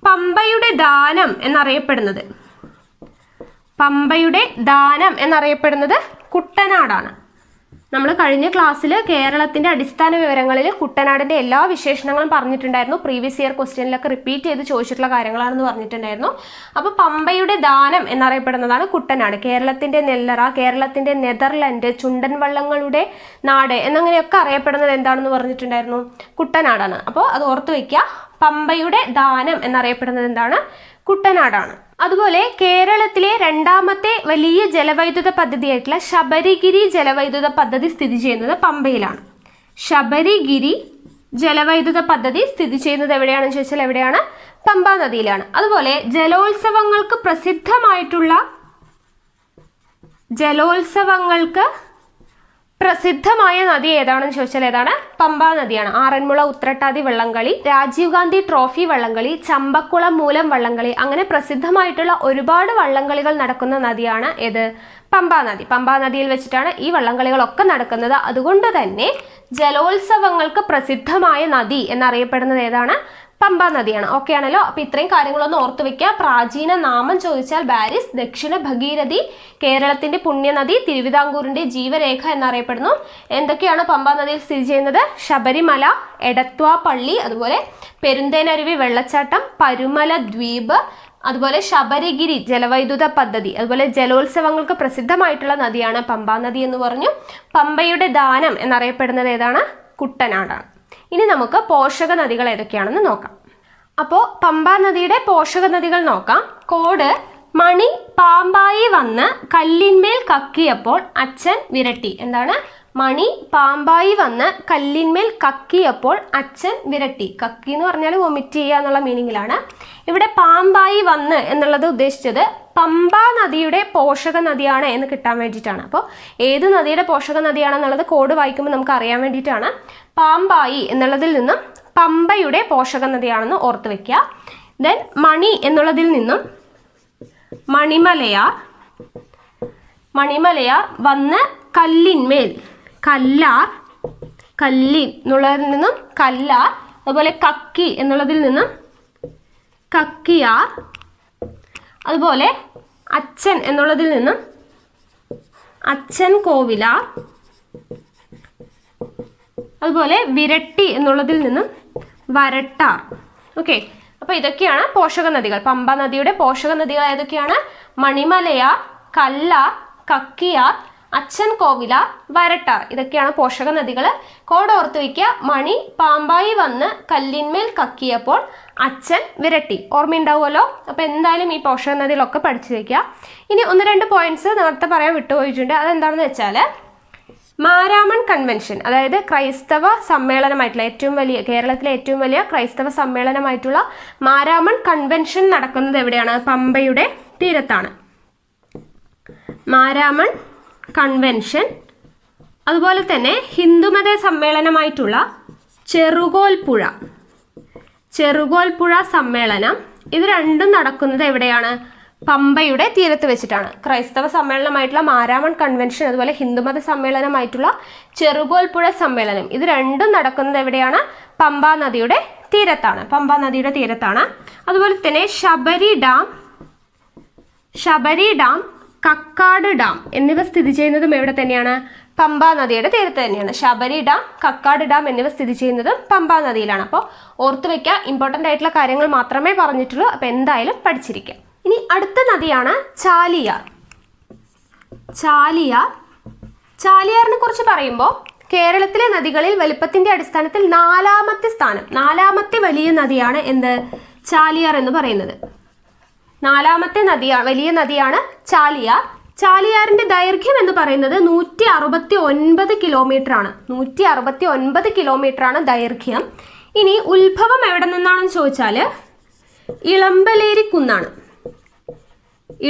പമ്പയുടെ ദാനം എന്നറിയപ്പെടുന്നത് കുട്ടനാടാണ്. നമ്മൾ കഴിഞ്ഞ ക്ലാസ്സിൽ കേരളത്തിന്റെ അടിസ്ഥാന വിവരങ്ങളിൽ കുട്ടനാടിന്റെ എല്ലാ വിശേഷണങ്ങളും പറഞ്ഞിട്ടുണ്ടായിരുന്നു. പ്രീവിയസ് ഇയർ ക്വസ്റ്റ്യനിലൊക്കെ റിപ്പീറ്റ് ചെയ്ത് ചോദിച്ചിട്ടുള്ള കാര്യങ്ങളാണെന്ന് പറഞ്ഞിട്ടുണ്ടായിരുന്നു. അപ്പോൾ പമ്പയുടെ ദാനം എന്നറിയപ്പെടുന്നതാണ് കുട്ടനാട്. കേരളത്തിന്റെ നെല്ലറ, കേരളത്തിന്റെ നെതർലൻഡ്, ചുണ്ടൻ വള്ളങ്ങളുടെ നാട് എന്നങ്ങനെയൊക്കെ അറിയപ്പെടുന്നത് എന്താണെന്ന് പറഞ്ഞിട്ടുണ്ടായിരുന്നു? കുട്ടനാടാണ്. അപ്പോൾ അത് ഓർത്ത് വയ്ക്കുക. പമ്പയുടെ ദാനം എന്നറിയപ്പെടുന്നത് എന്താണ്? കുട്ടനാടാണ്. അതുപോലെ കേരളത്തിലെ രണ്ടാമത്തെ വലിയ ജലവൈദ്യുത പദ്ധതിയായിട്ടുള്ള ശബരിഗിരി ജലവൈദ്യുത പദ്ധതി സ്ഥിതി ചെയ്യുന്നത് പമ്പയിലാണ്. ശബരിഗിരി ജലവൈദ്യുത പദ്ധതി സ്ഥിതി ചെയ്യുന്നത് എവിടെയാണെന്ന് ചോദിച്ചാൽ എവിടെയാണ്? പമ്പാ നദിയിലാണ്. അതുപോലെ ജലോത്സവങ്ങൾക്ക് പ്രസിദ്ധമായ നദി ഏതാണെന്ന് ചോദിച്ചാൽ ഏതാണ്? പമ്പാ നദിയാണ്. ആറന്മുള ഉത്രട്ടാതി വള്ളംകളി, രാജീവ് ഗാന്ധി ട്രോഫി വള്ളംകളി, ചമ്പക്കുളം മൂലം വള്ളംകളി, അങ്ങനെ പ്രസിദ്ധമായിട്ടുള്ള ഒരുപാട് വള്ളംകളികൾ നടക്കുന്ന നദിയാണ് ഏത്? പമ്പാ നദി. പമ്പാ നദിയിൽ വെച്ചിട്ടാണ് ഈ വള്ളംകളികളൊക്കെ നടക്കുന്നത്. അതുകൊണ്ട് തന്നെ ജലോത്സവങ്ങൾക്ക് പ്രസിദ്ധമായ നദി എന്നറിയപ്പെടുന്നത് ഏതാണ്? പമ്പാ നദിയാണ്. ഓക്കെ ആണല്ലോ. അപ്പൊ ഇത്രയും കാര്യങ്ങളൊന്ന് ഓർത്ത് വെക്കുക. പ്രാചീന നാമം ചോദിച്ചാൽ ബാരിസ്, ദക്ഷിണ ഭഗീരഥി, കേരളത്തിന്റെ പുണ്യനദി, തിരുവിതാംകൂറിന്റെ ജീവരേഖ എന്നറിയപ്പെടുന്നു. എന്തൊക്കെയാണ് പമ്പാ നദിയിൽ സ്ഥിതി ചെയ്യുന്നത്? ശബരിമല, എടത്വാ പള്ളി, അതുപോലെ പെരുന്തേനരുവി വെള്ളച്ചാട്ടം, പരുമല ദ്വീപ്, അതുപോലെ ശബരിഗിരി ജലവൈദ്യുത പദ്ധതി, അതുപോലെ ജലോത്സവങ്ങൾക്ക് പ്രസിദ്ധമായിട്ടുള്ള നദിയാണ് പമ്പാ നദി എന്ന് പറഞ്ഞു. പമ്പയുടെ ദാനം എന്നറിയപ്പെടുന്നത് ഏതാണ്? കുട്ടനാടാണ്. ഇനി നമുക്ക് പോഷക നദികൾ ഏതൊക്കെയാണെന്ന് നോക്കാം. അപ്പോൾ പമ്പാ നദിയുടെ പോഷക നദികൾ നോക്കാം. കോഡ്: മണി പാമ്പായി വന്ന് കല്ലിന്മേൽ കക്കിയപ്പോൾ അച്ഛൻ വിരട്ടി. എന്താണ്? മണി പാമ്പായി വന്ന് കല്ലിന്മേൽ കക്കിയപ്പോൾ അച്ഛൻ വിരട്ടി. കക്കി എന്ന് പറഞ്ഞാൽ വൊമിറ്റ് ചെയ്യുക എന്നുള്ള മീനിങ്ങിലാണ്. ഇവിടെ പാമ്പായി വന്ന് എന്നുള്ളത് ഉദ്ദേശിച്ചത് പമ്പാ നദിയുടെ പോഷക നദിയാണ് എന്ന് കിട്ടാൻ വേണ്ടിയിട്ടാണ്. അപ്പോൾ ഏത് നദിയുടെ പോഷക നദിയാണെന്നുള്ളത് കോഡ് വായിക്കുമ്പോൾ നമുക്ക് അറിയാൻ വേണ്ടിയിട്ടാണ്. പാമ്പായി എന്നുള്ളതിൽ നിന്നും പമ്പയുടെ പോഷക നദിയാണെന്ന് ഓർത്ത് വെക്കുക. ദെൻ മണി എന്നുള്ളതിൽ നിന്നും മണിമലയാർ വന്ന് കല്ലിന്മേൽ, കല്ലിൻ എന്നുള്ളതിൽ നിന്നും കല്ലാർ, അതുപോലെ കക്കി എന്നുള്ളതിൽ നിന്നും കക്കിയാർ, അതുപോലെ അച്ഛൻ എന്നുള്ളതിൽ നിന്നും അച്ഛൻ കോവിലാർ, അതുപോലെ വിരട്ടി എന്നുള്ളതിൽ നിന്നും വരട്ടാർ. ഓക്കെ, അപ്പോൾ ഇതൊക്കെയാണ് പോഷക നദികൾ. പമ്പ നദിയുടെ പോഷക നദികൾ ഏതൊക്കെയാണ്? മണിമലയാർ, കല്ലാർ, കക്കിയാർ, അച്ഛൻ കോവിലാർ, വരട്ടാർ. ഇതൊക്കെയാണ് പോഷക നദികൾ. കോഡ് ഓർത്ത് വയ്ക്കുക. മണി പാമ്പായി വന്ന് കല്ലിന്മേൽ കക്കിയപ്പോൾ അച്ഛൻ വിരട്ടി. ഓർമ്മയുണ്ടാവുമല്ലോ. അപ്പോൾ എന്തായാലും ഈ പോഷക നദികളൊക്കെ പഠിച്ചു വയ്ക്കുക. ഇനി 1-2 പോയിന്റ്സ് നേരത്തെ പറയാൻ വിട്ടുപോയിട്ടുണ്ട്. അതെന്താണെന്ന് വെച്ചാൽ മാരാമൺ കൺവെൻഷൻ, അതായത് ക്രൈസ്തവ സമ്മേളനമായിട്ടുള്ള കേരളത്തിലെ ഏറ്റവും വലിയ ക്രൈസ്തവ സമ്മേളനമായിട്ടുള്ള മാരാമൺ കൺവെൻഷൻ നടക്കുന്നത് എവിടെയാണ്? പമ്പയുടെ തീരത്താണ്. മാരാമൺ കൺവെൻഷൻ. അതുപോലെ തന്നെ ഹിന്ദുമത സമ്മേളനമായിട്ടുള്ള ചെറുകോൽപ്പുഴ സമ്മേളനം. ഇത് രണ്ടും നടക്കുന്നത് എവിടെയാണ്? പമ്പയുടെ തീരത്ത് വെച്ചിട്ടാണ്. ക്രൈസ്തവ സമ്മേളനമായിട്ടുള്ള മാരാമൺ കൺവെൻഷൻ, അതുപോലെ ഹിന്ദുമത സമ്മേളനമായിട്ടുള്ള ചെറുകോൽപ്പുഴ സമ്മേളനം, ഇത് രണ്ടും നടക്കുന്നത് എവിടെയാണ്? പമ്പാ നദിയുടെ തീരത്താണ്. അതുപോലെ തന്നെ ശബരി ഡാം, കക്കാട് ഡാം എന്നിവ സ്ഥിതി ചെയ്യുന്നതും എവിടെ തന്നെയാണ്? പമ്പാ നദിയുടെ തീരത്ത് തന്നെയാണ്. ശബരി ഡാം, കക്കാട് ഡാം എന്നിവ സ്ഥിതി ചെയ്യുന്നതും പമ്പാ നദിയിലാണ്. അപ്പോൾ ഓർത്ത് വയ്ക്കുക. ഇമ്പോർട്ടൻ്റ് ആയിട്ടുള്ള കാര്യങ്ങൾ മാത്രമേ പറഞ്ഞിട്ടുള്ളൂ. അപ്പോൾ എന്തായാലും പഠിച്ചിരിക്കുക. ഇനി അടുത്ത നദിയാണ് ചാലിയാറിനെ കുറിച്ച് പറയുമ്പോൾ കേരളത്തിലെ നദികളിൽ വലിപ്പത്തിന്റെ അടിസ്ഥാനത്തിൽ 4ാമത്തെ സ്ഥാനം, 4ാമത്തെ വലിയ നദിയാണ് എന്ത്? ചാലിയാർ എന്ന് പറയുന്നത്. 4ാമത്തെ വലിയ നദിയാണ് ചാലിയാർ. ചാലിയാറിന്റെ ദൈർഘ്യം എന്ന് പറയുന്നത് 169 കിലോമീറ്റർ ആണ്. 169 കിലോമീറ്റർ ആണ് ദൈർഘ്യം. ഇനി ഉത്ഭവം എവിടെ നിന്നാണെന്ന് ചോദിച്ചാൽ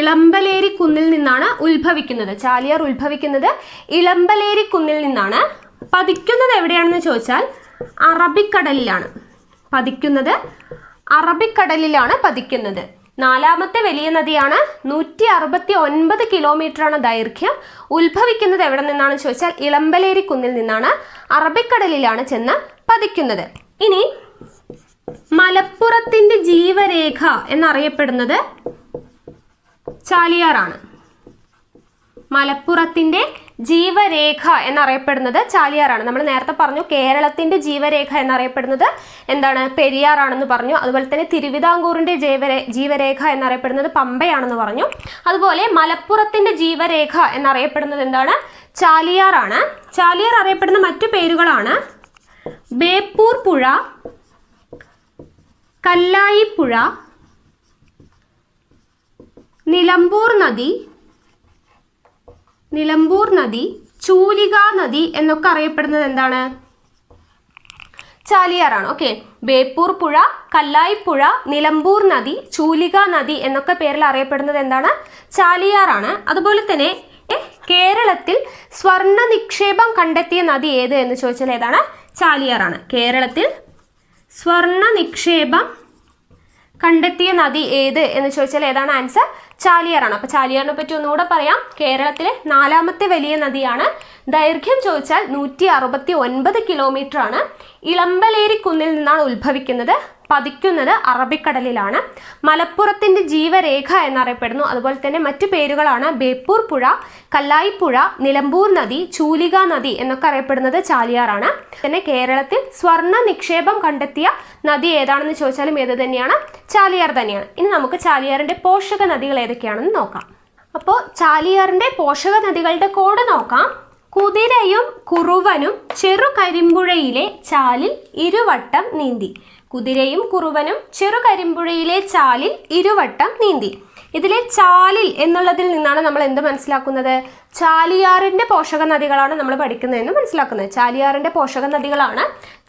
ഇളമ്പലേരി കുന്നിൽ നിന്നാണ് ഉത്ഭവിക്കുന്നത്. ചാലിയാർ ഉത്ഭവിക്കുന്നത് ഇളമ്പലേരി കുന്നിൽ നിന്നാണ്. പതിക്കുന്നത് എവിടെയാണെന്ന് ചോദിച്ചാൽ അറബിക്കടലിലാണ് പതിക്കുന്നത്. 4ാമത്തെ വലിയ നദിയാണ്. 169 കിലോമീറ്റർ ആണ് ദൈർഘ്യം. ഉത്ഭവിക്കുന്നത് എവിടെ നിന്നാണ് ചോദിച്ചാൽ ഇളമ്പലേരി കുന്നിൽ നിന്നാണ്. അറബിക്കടലിലാണ് ചെന്ന് പതിക്കുന്നത്. ഇനി മലപ്പുറത്തിന്റെ ജീവരേഖ എന്നറിയപ്പെടുന്നത് ചാലിയാറാണ്. മലപ്പുറത്തിന്റെ ജീവരേഖ എന്നറിയപ്പെടുന്നത് ചാലിയാറാണ്. നമ്മൾ നേരത്തെ പറഞ്ഞു കേരളത്തിന്റെ ജീവരേഖ എന്നറിയപ്പെടുന്നത് എന്താണ്? പെരിയാറാണെന്ന് പറഞ്ഞു. അതുപോലെ തന്നെ തിരുവിതാംകൂറിന്റെ ജീവരേഖ എന്നറിയപ്പെടുന്നത് പമ്പയാണെന്ന് പറഞ്ഞു. അതുപോലെ മലപ്പുറത്തിന്റെ ജീവരേഖ എന്നറിയപ്പെടുന്നത് എന്താണ്? ചാലിയാറാണ്. ചാലിയാർ അറിയപ്പെടുന്ന മറ്റു പേരുകളാണ് ബേപ്പൂർ പുഴ, കല്ലായിപ്പുഴ, നിലമ്പൂർ നദി, ചൂലിക നദി എന്നൊക്കെ അറിയപ്പെടുന്നത് എന്താണ്? ചാലിയാറാണ്. ഓക്കെ, ബേപ്പൂർ പുഴ, കല്ലായിപ്പുഴ, നിലമ്പൂർ നദി, ചൂലിക നദി എന്നൊക്കെ പേരിൽ അറിയപ്പെടുന്നത് എന്താണ്? ചാലിയാറാണ്. അതുപോലെ തന്നെ കേരളത്തിൽ സ്വർണ്ണ നിക്ഷേപം കണ്ടെത്തിയ നദി ഏത് എന്ന് ചോദിച്ചാൽ ഏതാണ്? ചാലിയാറാണ്. കേരളത്തിൽ സ്വർണ്ണ നിക്ഷേപം കണ്ടെത്തിയ നദി ഏത് എന്ന് ചോദിച്ചാൽ ഏതാണ് ആൻസർ? ചാലിയാറാണ്. അപ്പോൾ ചാലിയാറിനെ പറ്റി ഒന്നുകൂടെ പറയാം. കേരളത്തിലെ 4ാമത്തെ വലിയ നദിയാണ്. ദൈർഘ്യം ചോദിച്ചാൽ 169 കിലോമീറ്റർ ആണ്. ഇളമ്പലേരി കുന്നിൽ നിന്നാണ് ഉത്ഭവിക്കുന്നത്. പതിക്കുന്നത് അറബിക്കടലിലാണ്. മലപ്പുറത്തിന്റെ ജീവരേഖ എന്നറിയപ്പെടുന്നു. അതുപോലെ തന്നെ മറ്റു പേരുകളാണ് ബേപ്പൂർ പുഴ, കല്ലായിപ്പുഴ, നിലമ്പൂർ നദി, ചൂലിക നദി എന്നൊക്കെ അറിയപ്പെടുന്നത് ചാലിയാറാണ്. പിന്നെ കേരളത്തിൽ സ്വർണ്ണ നിക്ഷേപം കണ്ടെത്തിയ നദി ഏതാണെന്ന് ചോദിച്ചാലും ഏത് തന്നെയാണ്? ചാലിയാർ തന്നെയാണ്. ഇനി നമുക്ക് ചാലിയാറിന്റെ പോഷക നദികൾ ഏതൊക്കെയാണെന്ന് നോക്കാം. അപ്പോൾ ചാലിയാറിന്റെ പോഷക നദികളുടെ കോഡ് നോക്കാം. കുതിരയും കുറുവനും ചെറുകരിമ്പുഴയിലെ ചാലിൽ ഇരുവട്ടം നീന്തി. കുതിരയും കുറുവനും ചെറുകരിമ്പുഴയിലെ ചാലിൽ ഇരുവട്ടം നീന്തി. ഇതിലെ ചാലിൽ എന്നുള്ളതിൽ നിന്നാണ് നമ്മൾ എന്ത് മനസ്സിലാക്കുന്നത്? ചാലിയാറിന്റെ പോഷക നദികളാണ് നമ്മൾ പഠിക്കുന്നതെന്ന് മനസ്സിലാക്കുന്നത്. ചാലിയാറിന്റെ പോഷക നദികളാണ്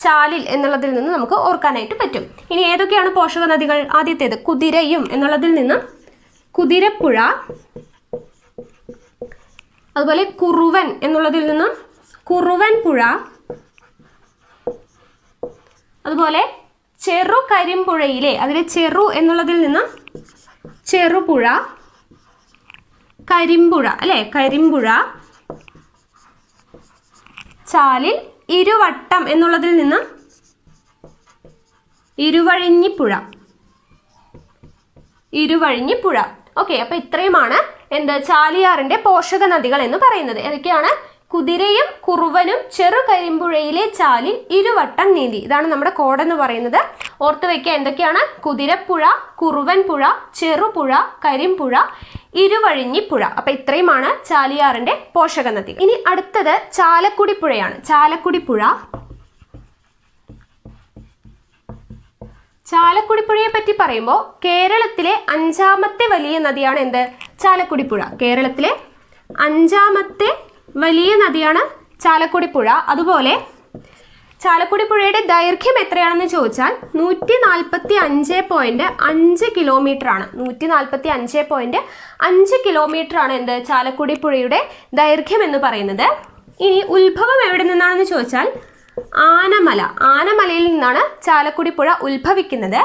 ചാലിൽ എന്നുള്ളതിൽ നിന്ന് നമുക്ക് ഓർക്കാനായിട്ട് പറ്റും. ഇനി ഏതൊക്കെയാണ് പോഷക നദികൾ? ആദ്യത്തേത് കുതിരയും എന്നുള്ളതിൽ നിന്നും കുതിരപ്പുഴ, അതുപോലെ കുറുവൻ എന്നുള്ളതിൽ നിന്നും കുറുവൻ പുഴ, അതുപോലെ ചെറുകരിമ്പുഴയിലെ അതിലെ ചെറു എന്നുള്ളതിൽ നിന്നും ചെറുപുഴ, കരിമ്പുഴ അല്ലെ, കരിമ്പുഴ, ചാലിൽ ഇരുവട്ടം എന്നുള്ളതിൽ നിന്നും ഇരുവഴിഞ്ഞിപ്പുഴ. ഓക്കെ, അപ്പൊ ഇത്രയുമാണ് എന്ത് ചാലിയാറിന്റെ പോഷക നദികൾ എന്ന് പറയുന്നത്. ഏതൊക്കെയാണ്? കുതിരയും കുറുവനും ചെറുകരിമ്പുഴയിലെ ചാലിൽ ഇരുവട്ടം നീന്തി. ഇതാണ് നമ്മുടെ കോഡ് എന്ന് പറയുന്നത്. ഓർത്ത് വെക്കുക എന്തൊക്കെയാണ്? കുതിരപ്പുഴ, കുറുവൻ പുഴ, ചെറുപുഴ, കരിമ്പുഴ, ഇരുവഴിഞ്ഞിപ്പുഴ. അപ്പൊ ഇത്രയുമാണ് ചാലിയാറിന്റെ പോഷക നദി. ഇനി അടുത്തത് ചാലക്കുടി പുഴയാണ്. ചാലക്കുടി പുഴ. ചാലക്കുടി പുഴയെ പറ്റി പറയുമ്പോൾ കേരളത്തിലെ 5ാമത്തെ വലിയ നദിയാണ് എന്ത്? ചാലക്കുടി പുഴ. കേരളത്തിലെ 5ാമത്തെ വലിയ നദിയാണ് ചാലക്കുടി പുഴ. അതുപോലെ ചാലക്കുടി പുഴയുടെ ദൈർഘ്യം എത്രയാണെന്ന് ചോദിച്ചാൽ 145.5 കിലോമീറ്റർ ആണ്. 145.5 കിലോമീറ്റർ ആണ് എന്ത്? ചാലക്കുടി പുഴയുടെ ദൈർഘ്യം എന്ന് പറയുന്നത്. ഇനി ഉത്ഭവം എവിടെ നിന്നാണെന്ന് ചോദിച്ചാൽ ആനമല. ആനമലയിൽ നിന്നാണ് ചാലക്കുടി പുഴ ഉത്ഭവിക്കുന്നത്.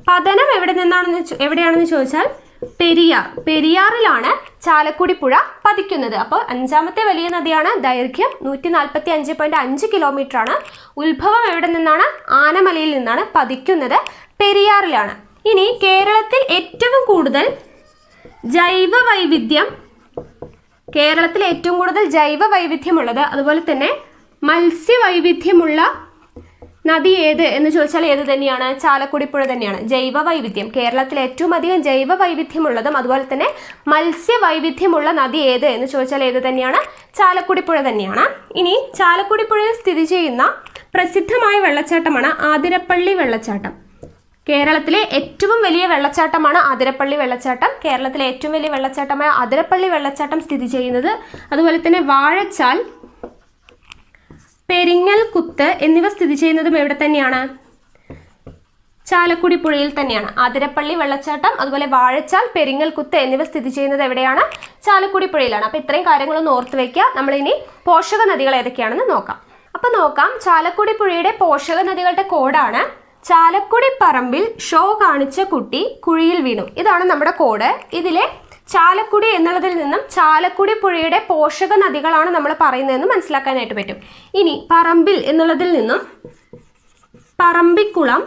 പതനം എവിടെയാണെന്ന് ചോദിച്ചാൽ പെരിയാർ. പെരിയാറിലാണ് ചാലക്കുടി പുഴ പതിക്കുന്നത്. അപ്പോൾ 5ാമത്തെ വലിയ നദിയാണ്. ദൈർഘ്യം 145.5 കിലോമീറ്റർ ആണ്. ഉത്ഭവം എവിടെ നിന്നാണ്? ആനമലയിൽ നിന്നാണ്. പതിക്കുന്നത് പെരിയാറിലാണ്. ഇനി കേരളത്തിൽ ഏറ്റവും കൂടുതൽ ജൈവ വൈവിധ്യമുള്ളത് അതുപോലെ തന്നെ മത്സ്യവൈവിധ്യമുള്ള നദി ഏത് എന്ന് ചോദിച്ചാൽ ഏത് തന്നെയാണ്? ചാലക്കുടി പുഴ തന്നെയാണ്. ജൈവ വൈവിധ്യം, കേരളത്തിൽ ഏറ്റവും അധികം ജൈവ വൈവിധ്യമുള്ളതും അതുപോലെ തന്നെ മത്സ്യവൈവിധ്യമുള്ള നദി ഏത് എന്ന് ചോദിച്ചാൽ ഏത് തന്നെയാണ്? ചാലക്കുടി പുഴ തന്നെയാണ്. ഇനി ചാലക്കുടി പുഴയിൽ സ്ഥിതി ചെയ്യുന്ന പ്രസിദ്ധമായ വെള്ളച്ചാട്ടമാണ് ആതിരപ്പള്ളി വെള്ളച്ചാട്ടം. കേരളത്തിലെ ഏറ്റവും വലിയ വെള്ളച്ചാട്ടമാണ് ആതിരപ്പള്ളി വെള്ളച്ചാട്ടം. കേരളത്തിലെ ഏറ്റവും വലിയ വെള്ളച്ചാട്ടമായ ആതിരപ്പള്ളി വെള്ളച്ചാട്ടം സ്ഥിതി ചെയ്യുന്നത് അതുപോലെ തന്നെ വാഴച്ചാൽ, പെരിങ്ങൽകുത്ത് എന്നിവ സ്ഥിതി ചെയ്യുന്നതും എവിടെ തന്നെയാണ്? ചാലക്കുടി പുഴയിൽ തന്നെയാണ്. ആതിരപ്പള്ളി വെള്ളച്ചാട്ടം അതുപോലെ വാഴച്ചാൽ, പെരിങ്ങൽകുത്ത് എന്നിവ സ്ഥിതി ചെയ്യുന്നത് എവിടെയാണ്? ചാലക്കുടി പുഴയിലാണ്. അപ്പോൾ ഇത്രയും കാര്യങ്ങളൊന്ന് ഓർത്ത് വയ്ക്കുക. നമ്മളിനി പോഷക നദികൾ ഏതൊക്കെയാണെന്ന് നോക്കാം. അപ്പോൾ നോക്കാം, ചാലക്കുടി പുഴയുടെ പോഷക നദികളുടെ കോഡാണ് ചാലക്കുടി പറമ്പിൽ ഷോ കാണിച്ച കുട്ടി കുഴിയിൽ വീണു. ഇതാണ് നമ്മുടെ കോഡ്. ഇതിലെ ചാലക്കുടി എന്നുള്ളതിൽ നിന്നും ചാലക്കുടി പുഴയുടെ പോഷക നദികളാണ് നമ്മൾ പറയുന്നതെന്ന് മനസ്സിലാക്കാനായിട്ട് പറ്റും. ഇനി പറമ്പിൽ എന്നുള്ളതിൽ നിന്നും പറമ്പിക്കുളം,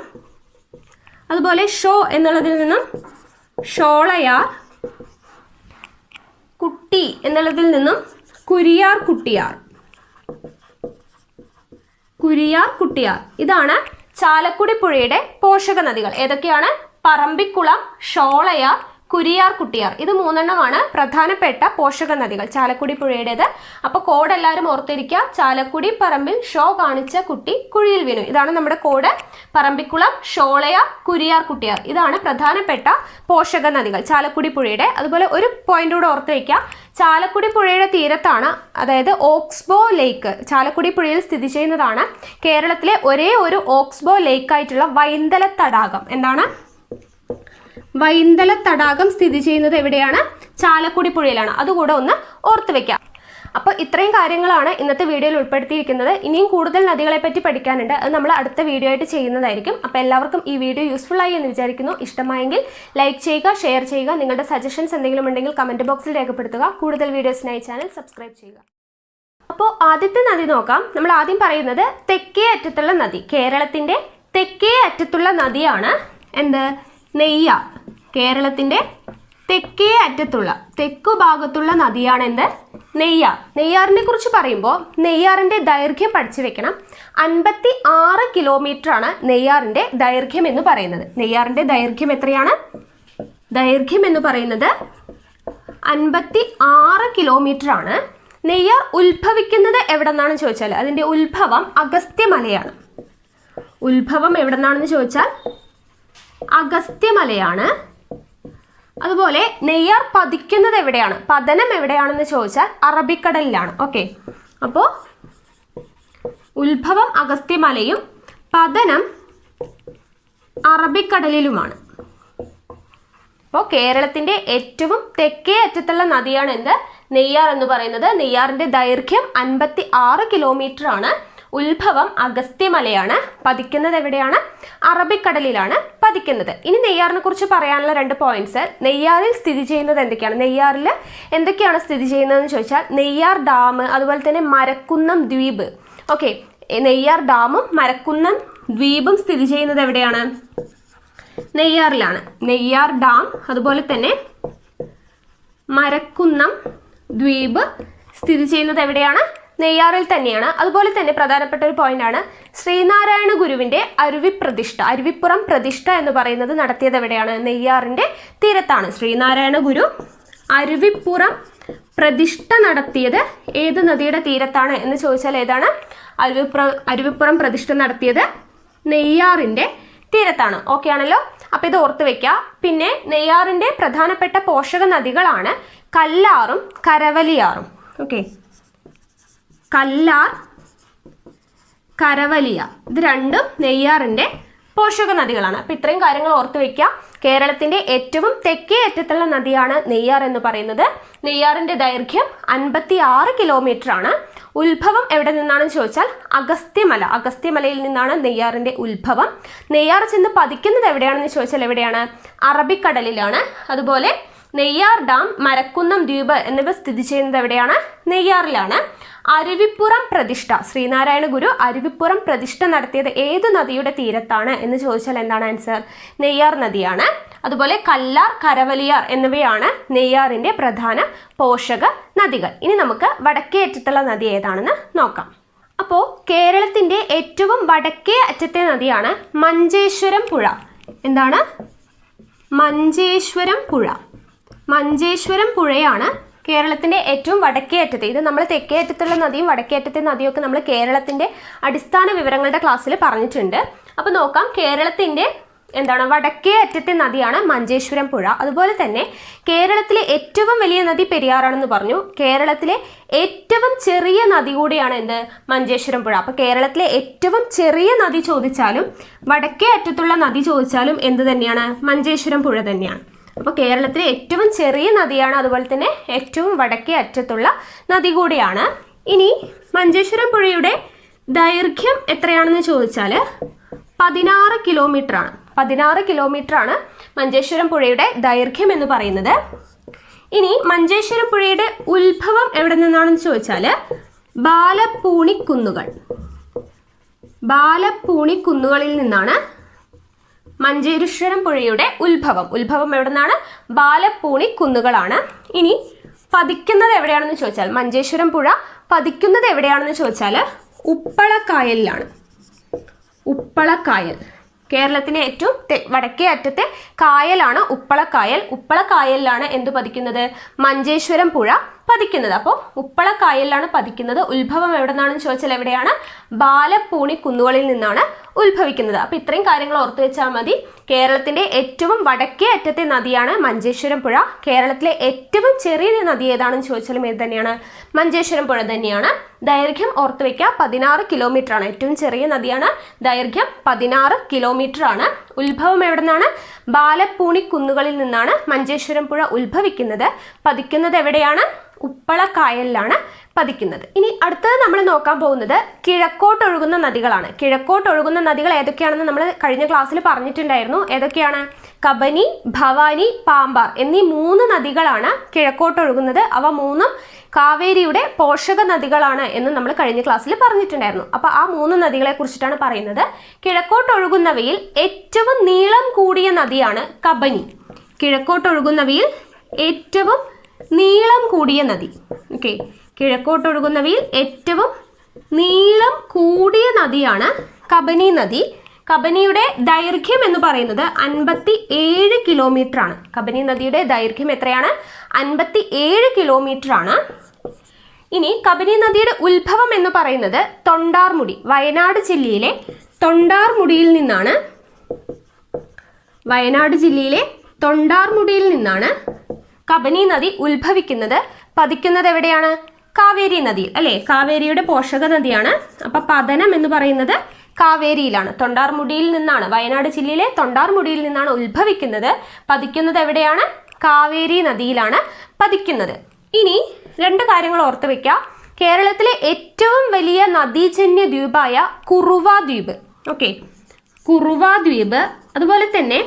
അതുപോലെ ഷോ എന്നുള്ളതിൽ നിന്നും ഷോളയാർ, കുട്ടി എന്നുള്ളതിൽ നിന്നും കുരിയാർ കുട്ടിയാർ. ഇതാണ് ചാലക്കുടി പുഴയുടെ പോഷക നദികൾ. ഏതൊക്കെയാണ്? പറമ്പിക്കുളം, ഷോളയാർ, കുരിയാർ കുട്ടിയാർ. ഇത് 3 പ്രധാനപ്പെട്ട പോഷക നദികൾ ചാലക്കുടി പുഴയുടേത്. അപ്പോൾ കോഡ് എല്ലാവരും ഓർത്തിരിക്കുക. ചാലക്കുടി പറമ്പിൽ ഷോ കാണിച്ച കുട്ടി കുഴിയിൽ വീണു. ഇതാണ് നമ്മുടെ കോഡ്. പറമ്പിക്കുളം, ഷോളയാർ, കുരിയാർ കുട്ടിയാർ. ഇതാണ് പ്രധാനപ്പെട്ട പോഷക നദികൾ ചാലക്കുടി പുഴയുടെ. അതുപോലെ ഒരു പോയിന്റ് കൂടെ ഓർത്ത് വയ്ക്കുക. ചാലക്കുടി പുഴയുടെ തീരത്താണ്, അതായത് ഓക്സ്ബോ ലേക്ക് ചാലക്കുടി പുഴയിൽ സ്ഥിതി ചെയ്യുന്നതാണ്. കേരളത്തിലെ ഒരേ ഒരു ഓക്സ്ബോ ലേക്ക് ആയിട്ടുള്ള വൈന്തല തടാകം. എന്താണ്? വൈന്തല തടാകം സ്ഥിതി ചെയ്യുന്നത് എവിടെയാണ്? ചാലക്കുടി പുഴയിലാണ്. അതുകൂടെ ഒന്ന് ഓർത്ത് വെക്കാം. അപ്പോൾ ഇത്രയും കാര്യങ്ങളാണ് ഇന്നത്തെ വീഡിയോയിൽ ഉൾപ്പെടുത്തിയിരിക്കുന്നത്. ഇനിയും കൂടുതൽ നദികളെ പറ്റി പഠിക്കാനുണ്ട്. അത് നമ്മൾ അടുത്ത വീഡിയോ ആയിട്ട് ചെയ്യുന്നതായിരിക്കും. അപ്പോൾ എല്ലാവർക്കും ഈ വീഡിയോ യൂസ്ഫുൾ ആയി എന്ന് വിചാരിക്കുന്നു. ഇഷ്ടമായെങ്കിൽ ലൈക്ക് ചെയ്യുക, ഷെയർ ചെയ്യുക. നിങ്ങളുടെ സജഷൻസ് എന്തെങ്കിലും ഉണ്ടെങ്കിൽ കമൻറ്റ് ബോക്സിൽ രേഖപ്പെടുത്തുക. കൂടുതൽ വീഡിയോസിനായി ചാനൽ സബ്സ്ക്രൈബ് ചെയ്യുക. അപ്പോൾ ആദ്യത്തെ നദി നോക്കാം. നമ്മൾ ആദ്യം പറയുന്നത് തെക്കേ അറ്റത്തുള്ള നദി. കേരളത്തിൻ്റെ തെക്കേ അറ്റത്തുള്ള നദിയാണ് എന്ത്? നെയ്യാർ. കേരളത്തിൻ്റെ തെക്കേ അറ്റത്തുള്ള തെക്കു ഭാഗത്തുള്ള നദിയാണ് എന്ത്? നെയ്യാർ. നെയ്യാറിനെ കുറിച്ച് പറയുമ്പോൾ നെയ്യാറിൻ്റെ ദൈർഘ്യം പഠിച്ചു വെക്കണം. 56 കിലോമീറ്റർ ആണ് നെയ്യാറിൻ്റെ ദൈർഘ്യം എന്ന് പറയുന്നത്. നെയ്യാറിൻ്റെ ദൈർഘ്യം എത്രയാണ്? ദൈർഘ്യം എന്ന് പറയുന്നത് 56 കിലോമീറ്റർ ആണ്. നെയ്യാർ ഉത്ഭവിക്കുന്നത് എവിടെ നിന്നാണെന്ന് ചോദിച്ചാൽ അതിൻ്റെ ഉത്ഭവം അഗസ്ത്യമലയാണ്. ഉത്ഭവം എവിടെ നിന്നാണെന്ന് ചോദിച്ചാൽ അഗസ്ത്യമലയാണ്. അതുപോലെ നെയ്യാർ പതിക്കുന്നത് എവിടെയാണ്? പതനം എവിടെയാണെന്ന് ചോദിച്ചാൽ അറബിക്കടലിലാണ്. ഓക്കെ, അപ്പോൾ ഉത്ഭവം അഗസ്ത്യമലയും പതനം അറബിക്കടലിലുമാണ്. അപ്പോൾ കേരളത്തിൻ്റെ ഏറ്റവും തെക്കേ അറ്റത്തുള്ള നദിയാണ് എന്ത്? നെയ്യാർ എന്ന് പറയുന്നത്. നെയ്യാറിൻ്റെ ദൈർഘ്യം 56 കിലോമീറ്റർ ആണ്. ഉത്ഭവം അഗസ്ത്യമലയാണ്. പതിക്കുന്നത് എവിടെയാണ്? അറബിക്കടലിലാണ് പതിക്കുന്നത്. ഇനി നെയ്യാറിനെ കുറിച്ച് പറയാനുള്ള 2 പോയിന്റ്സ്. നെയ്യാറിൽ സ്ഥിതി ചെയ്യുന്നത് എന്തൊക്കെയാണ്? നെയ്യാറിൽ എന്തൊക്കെയാണ് സ്ഥിതി ചെയ്യുന്നതെന്ന് ചോദിച്ചാൽ നെയ്യാർ ഡാം, അതുപോലെ തന്നെ മരക്കുന്നം ദ്വീപ്. ഓക്കെ, നെയ്യാർ ഡാമും മരക്കുന്നം ദ്വീപും സ്ഥിതി ചെയ്യുന്നത് എവിടെയാണ്? നെയ്യാറിലാണ്. നെയ്യാർ ഡാം അതുപോലെ തന്നെ മരക്കുന്നം ദ്വീപ് സ്ഥിതി ചെയ്യുന്നത് എവിടെയാണ്? നെയ്യാറിൽ തന്നെയാണ്. അതുപോലെ തന്നെ പ്രധാനപ്പെട്ട ഒരു പോയിന്റാണ് ശ്രീനാരായണ ഗുരുവിന്റെ അരുവിപ്പുറം പ്രതിഷ്ഠ എന്ന് പറയുന്നത് നടത്തിയത് എവിടെയാണ്? നെയ്യാറിന്റെ തീരത്താണ്. ശ്രീനാരായണ ഗുരു അരുവിപ്പുറം പ്രതിഷ്ഠ നടത്തിയത് ഏത് നദിയുടെ തീരത്താണ് എന്ന് ചോദിച്ചാൽ ഏതാണ്? അരുവിപ്പുറം പ്രതിഷ്ഠ നടത്തിയത് നെയ്യാറിന്റെ തീരത്താണ്. ഓക്കെ ആണല്ലോ. അപ്പൊ ഇത് ഓർത്ത് വെക്കുക. പിന്നെ നെയ്യാറിന്റെ പ്രധാനപ്പെട്ട പോഷക നദികളാണ് കല്ലാറും കരവലിയാറും. ഓക്കെ, കല്ലാർ, കരവലിയ, ഇത് രണ്ടും നെയ്യാറിന്റെ പോഷക നദികളാണ്. അപ്പൊ ഇത്രയും കാര്യങ്ങൾ ഓർത്ത് വെക്കുക. കേരളത്തിന്റെ ഏറ്റവും തെക്കേ അറ്റത്തുള്ള നദിയാണ് നെയ്യാർ എന്ന് പറയുന്നത്. നെയ്യാറിന്റെ ദൈർഘ്യം 56 കിലോമീറ്റർ ആണ്. ഉത്ഭവം എവിടെ നിന്നാണെന്ന് ചോദിച്ചാൽ അഗസ്ത്യമലയിൽ നിന്നാണ് നെയ്യാറിന്റെ ഉത്ഭവം. നെയ്യാർ ചെന്ന് പതിക്കുന്നത് എവിടെയാണെന്ന് ചോദിച്ചാൽ എവിടെയാണ്? അറബിക്കടലിലാണ്. അതുപോലെ നെയ്യാർ ഡാം, മരക്കുന്നം ദ്വീപ് എന്നിവ സ്ഥിതി ചെയ്യുന്നത് എവിടെയാണ്? നെയ്യാറിലാണ്. അരുവിപ്പുറം പ്രതിഷ്ഠ, ശ്രീനാരായണ ഗുരു അരുവിപ്പുറം പ്രതിഷ്ഠ നടത്തിയത് ഏത് നദിയുടെ തീരത്താണ് എന്ന് ചോദിച്ചാൽ എന്താണ് ആൻസർ? നെയ്യാർ നദിയാണ്. അതുപോലെ കല്ലാർ, കരവലിയാർ എന്നിവയാണ് നെയ്യാറിന്റെ പ്രധാന പോഷക നദികൾ. ഇനി നമുക്ക് വടക്കേ അറ്റത്തുള്ള നദി ഏതാണെന്ന് നോക്കാം. അപ്പോൾ കേരളത്തിന്റെ ഏറ്റവും വടക്കേ അറ്റത്തെ നദിയാണ് മഞ്ചേശ്വരം പുഴ. എന്താണ്? മഞ്ചേശ്വരം പുഴ. മഞ്ചേശ്വരം പുഴയാണ് കേരളത്തിന്റെ ഏറ്റവും വടക്കേ അറ്റത്തെ. ഇത് നമ്മൾ തെക്കേ അറ്റത്തുള്ള നദിയും വടക്കേ അറ്റത്തെ നദിയും ഒക്കെ നമ്മൾ കേരളത്തിന്റെ അടിസ്ഥാന വിവരങ്ങളുടെ ക്ലാസ്സിൽ പറഞ്ഞിട്ടുണ്ട്. അപ്പൊ നോക്കാം, കേരളത്തിന്റെ വടക്കേ അറ്റത്തെ നദിയാണ് മഞ്ചേശ്വരം പുഴ. അതുപോലെ തന്നെ കേരളത്തിലെ ഏറ്റവും വലിയ നദി പെരിയാറാണെന്ന് പറഞ്ഞു. കേരളത്തിലെ ഏറ്റവും ചെറിയ നദി കൂടിയാണ് എന്ത്? മഞ്ചേശ്വരം പുഴ. അപ്പൊ കേരളത്തിലെ ഏറ്റവും ചെറിയ നദി ചോദിച്ചാലും വടക്കേ അറ്റത്തുള്ള നദി ചോദിച്ചാലും എന്ത് തന്നെയാണ്? മഞ്ചേശ്വരം പുഴ തന്നെയാണ്. അപ്പോൾ കേരളത്തിലെ ഏറ്റവും ചെറിയ നദിയാണ്, അതുപോലെ തന്നെ ഏറ്റവും വടക്കേ അറ്റത്തുള്ള നദി കൂടിയാണ്. ഇനി മഞ്ചേശ്വരം പുഴയുടെ ദൈർഘ്യം എത്രയാണെന്ന് ചോദിച്ചാൽ 16 കിലോമീറ്റർ ആണ്. 16 കിലോമീറ്റർ ആണ് മഞ്ചേശ്വരം പുഴയുടെ ദൈർഘ്യം എന്ന് പറയുന്നത്. ഇനി മഞ്ചേശ്വരം പുഴയുടെ ഉത്ഭവം എവിടെ നിന്നാണെന്ന് ചോദിച്ചാൽ ബാലപ്പൂണി കുന്നുകളിൽ നിന്നാണ് മഞ്ചേശ്വരം പുഴയുടെ ഉത്ഭവം എവിടെ നിന്നാണ്? ബാലപ്പൂണി കുന്നുകളാണ്. ഇനി പതിക്കുന്നത് എവിടെയാണെന്ന് ചോദിച്ചാൽ, മഞ്ചേശ്വരം പുഴ പതിക്കുന്നത് എവിടെയാണെന്ന് ചോദിച്ചാൽ ഉപ്പളക്കായലിലാണ്. ഉപ്പളക്കായൽ കേരളത്തിലെ ഏറ്റവും വടക്കേ അറ്റത്തെ കായലാണ് ഉപ്പളക്കായൽ. ഉപ്പളക്കായലിലാണ് എന്ത് പതിക്കുന്നത്? മഞ്ചേശ്വരം പുഴ പതിക്കുന്നത്. അപ്പോൾ ഉപ്പളക്കായലിലാണ് പതിക്കുന്നത്. ഉത്ഭവം എവിടെ നിന്നാണെന്ന് ചോദിച്ചാൽ എവിടെയാണ്? ബാലപ്പൂണി കുന്നുകളിൽ നിന്നാണ് ഉത്ഭവിക്കുന്നത്. അപ്പോൾ ഇത്രയും കാര്യങ്ങൾ ഓർത്തു വെച്ചാൽ മതി. കേരളത്തിന്റെ ഏറ്റവും വടക്കേ അറ്റത്തെ നദിയാണ് മഞ്ചേശ്വരം പുഴ. കേരളത്തിലെ ഏറ്റവും ചെറിയ നദി ഏതാണെന്ന് ചോദിച്ചാലും ഏത് തന്നെയാണ്? മഞ്ചേശ്വരം പുഴ തന്നെയാണ്. ദൈർഘ്യം ഓർത്തു വെക്കുക, 16 കിലോമീറ്റർ ആണ്. ഏറ്റവും ചെറിയ നദിയാണ്. ദൈർഘ്യം 16 കിലോമീറ്റർ ആണ്. ഉത്ഭവം എവിടെ നിന്നാണ്? ബാലപ്പൂണി കുന്നുകളിൽ നിന്നാണ് മഞ്ചേശ്വരം പുഴ ഉത്ഭവിക്കുന്നത്. പതിക്കുന്നത് എവിടെയാണ്? ഉപ്പളക്കായലിലാണ് പതിക്കുന്നത്. ഇനി അടുത്തത് നമ്മൾ നോക്കാൻ പോകുന്നത് കിഴക്കോട്ടൊഴുകുന്ന നദികളാണ്. കിഴക്കോട്ടൊഴുകുന്ന നദികൾ ഏതൊക്കെയാണെന്ന് നമ്മൾ കഴിഞ്ഞ ക്ലാസ്സിൽ പറഞ്ഞിട്ടുണ്ടായിരുന്നു. ഏതൊക്കെയാണ്? കബനി, ഭവാനി, പാമ്പാർ എന്നീ 3 നദികളാണ് കിഴക്കോട്ടൊഴുകുന്നത്. അവ 3ഉം കാവേരിയുടെ പോഷക നദികളാണ് എന്ന് നമ്മൾ കഴിഞ്ഞ ക്ലാസ്സിൽ പറഞ്ഞിട്ടുണ്ടായിരുന്നു. അപ്പൊ ആ 3 നദികളെ കുറിച്ചിട്ടാണ് പറയുന്നത്. കിഴക്കോട്ടൊഴുകുന്നവയിൽ ഏറ്റവും നീളം കൂടിയ നദിയാണ് കബനി. കിഴക്കോട്ടൊഴുകുന്നവയിൽ ഏറ്റവും നീളം കൂടിയ നദി. ഓക്കെ, കിഴക്കോട്ടൊഴുകുന്നവയിൽ ഏറ്റവും നീളം കൂടിയ നദിയാണ് കബനി നദി. കബനിയുടെ ദൈർഘ്യം എന്ന് പറയുന്നത് 57 കിലോമീറ്റർ ആണ്. കബനി നദിയുടെ ദൈർഘ്യം എത്രയാണ്? 57 കിലോമീറ്റർ ആണ്. ഇനി കബനി നദിയുടെ ഉത്ഭവം എന്ന് പറയുന്നത് തൊണ്ടാർമുടി, വയനാട് ജില്ലയിലെ തൊണ്ടാർമുടിയിൽ നിന്നാണ്. വയനാട് ജില്ലയിലെ തൊണ്ടാർമുടിയിൽ നിന്നാണ് കബനി നദി ഉത്ഭവിക്കുന്നത്. പതിക്കുന്നത് എവിടെയാണ്? കാവേരി നദിയിൽ, അല്ലെ? കാവേരിയുടെ പോഷക നദിയാണ്. അപ്പൊ പതനം എന്ന് പറയുന്നത് കാവേരിയിലാണ്. തൊണ്ടാർമുടിയിൽ നിന്നാണ്, വയനാട് ജില്ലയിലെ തൊണ്ടാർമുടിയിൽ നിന്നാണ് ഉത്ഭവിക്കുന്നത്. പതിക്കുന്നത് എവിടെയാണ്? കാവേരി നദിയിലാണ് പതിക്കുന്നത്. ഇനി 2 കാര്യങ്ങൾ ഓർത്ത് വെക്കുക. കേരളത്തിലെ ഏറ്റവും വലിയ നദീജന്യ ദ്വീപായ കുറുവ ദ്വീപ്. ഓക്കെ, കുറുവ ദ്വീപ്, അതുപോലെ തന്നെ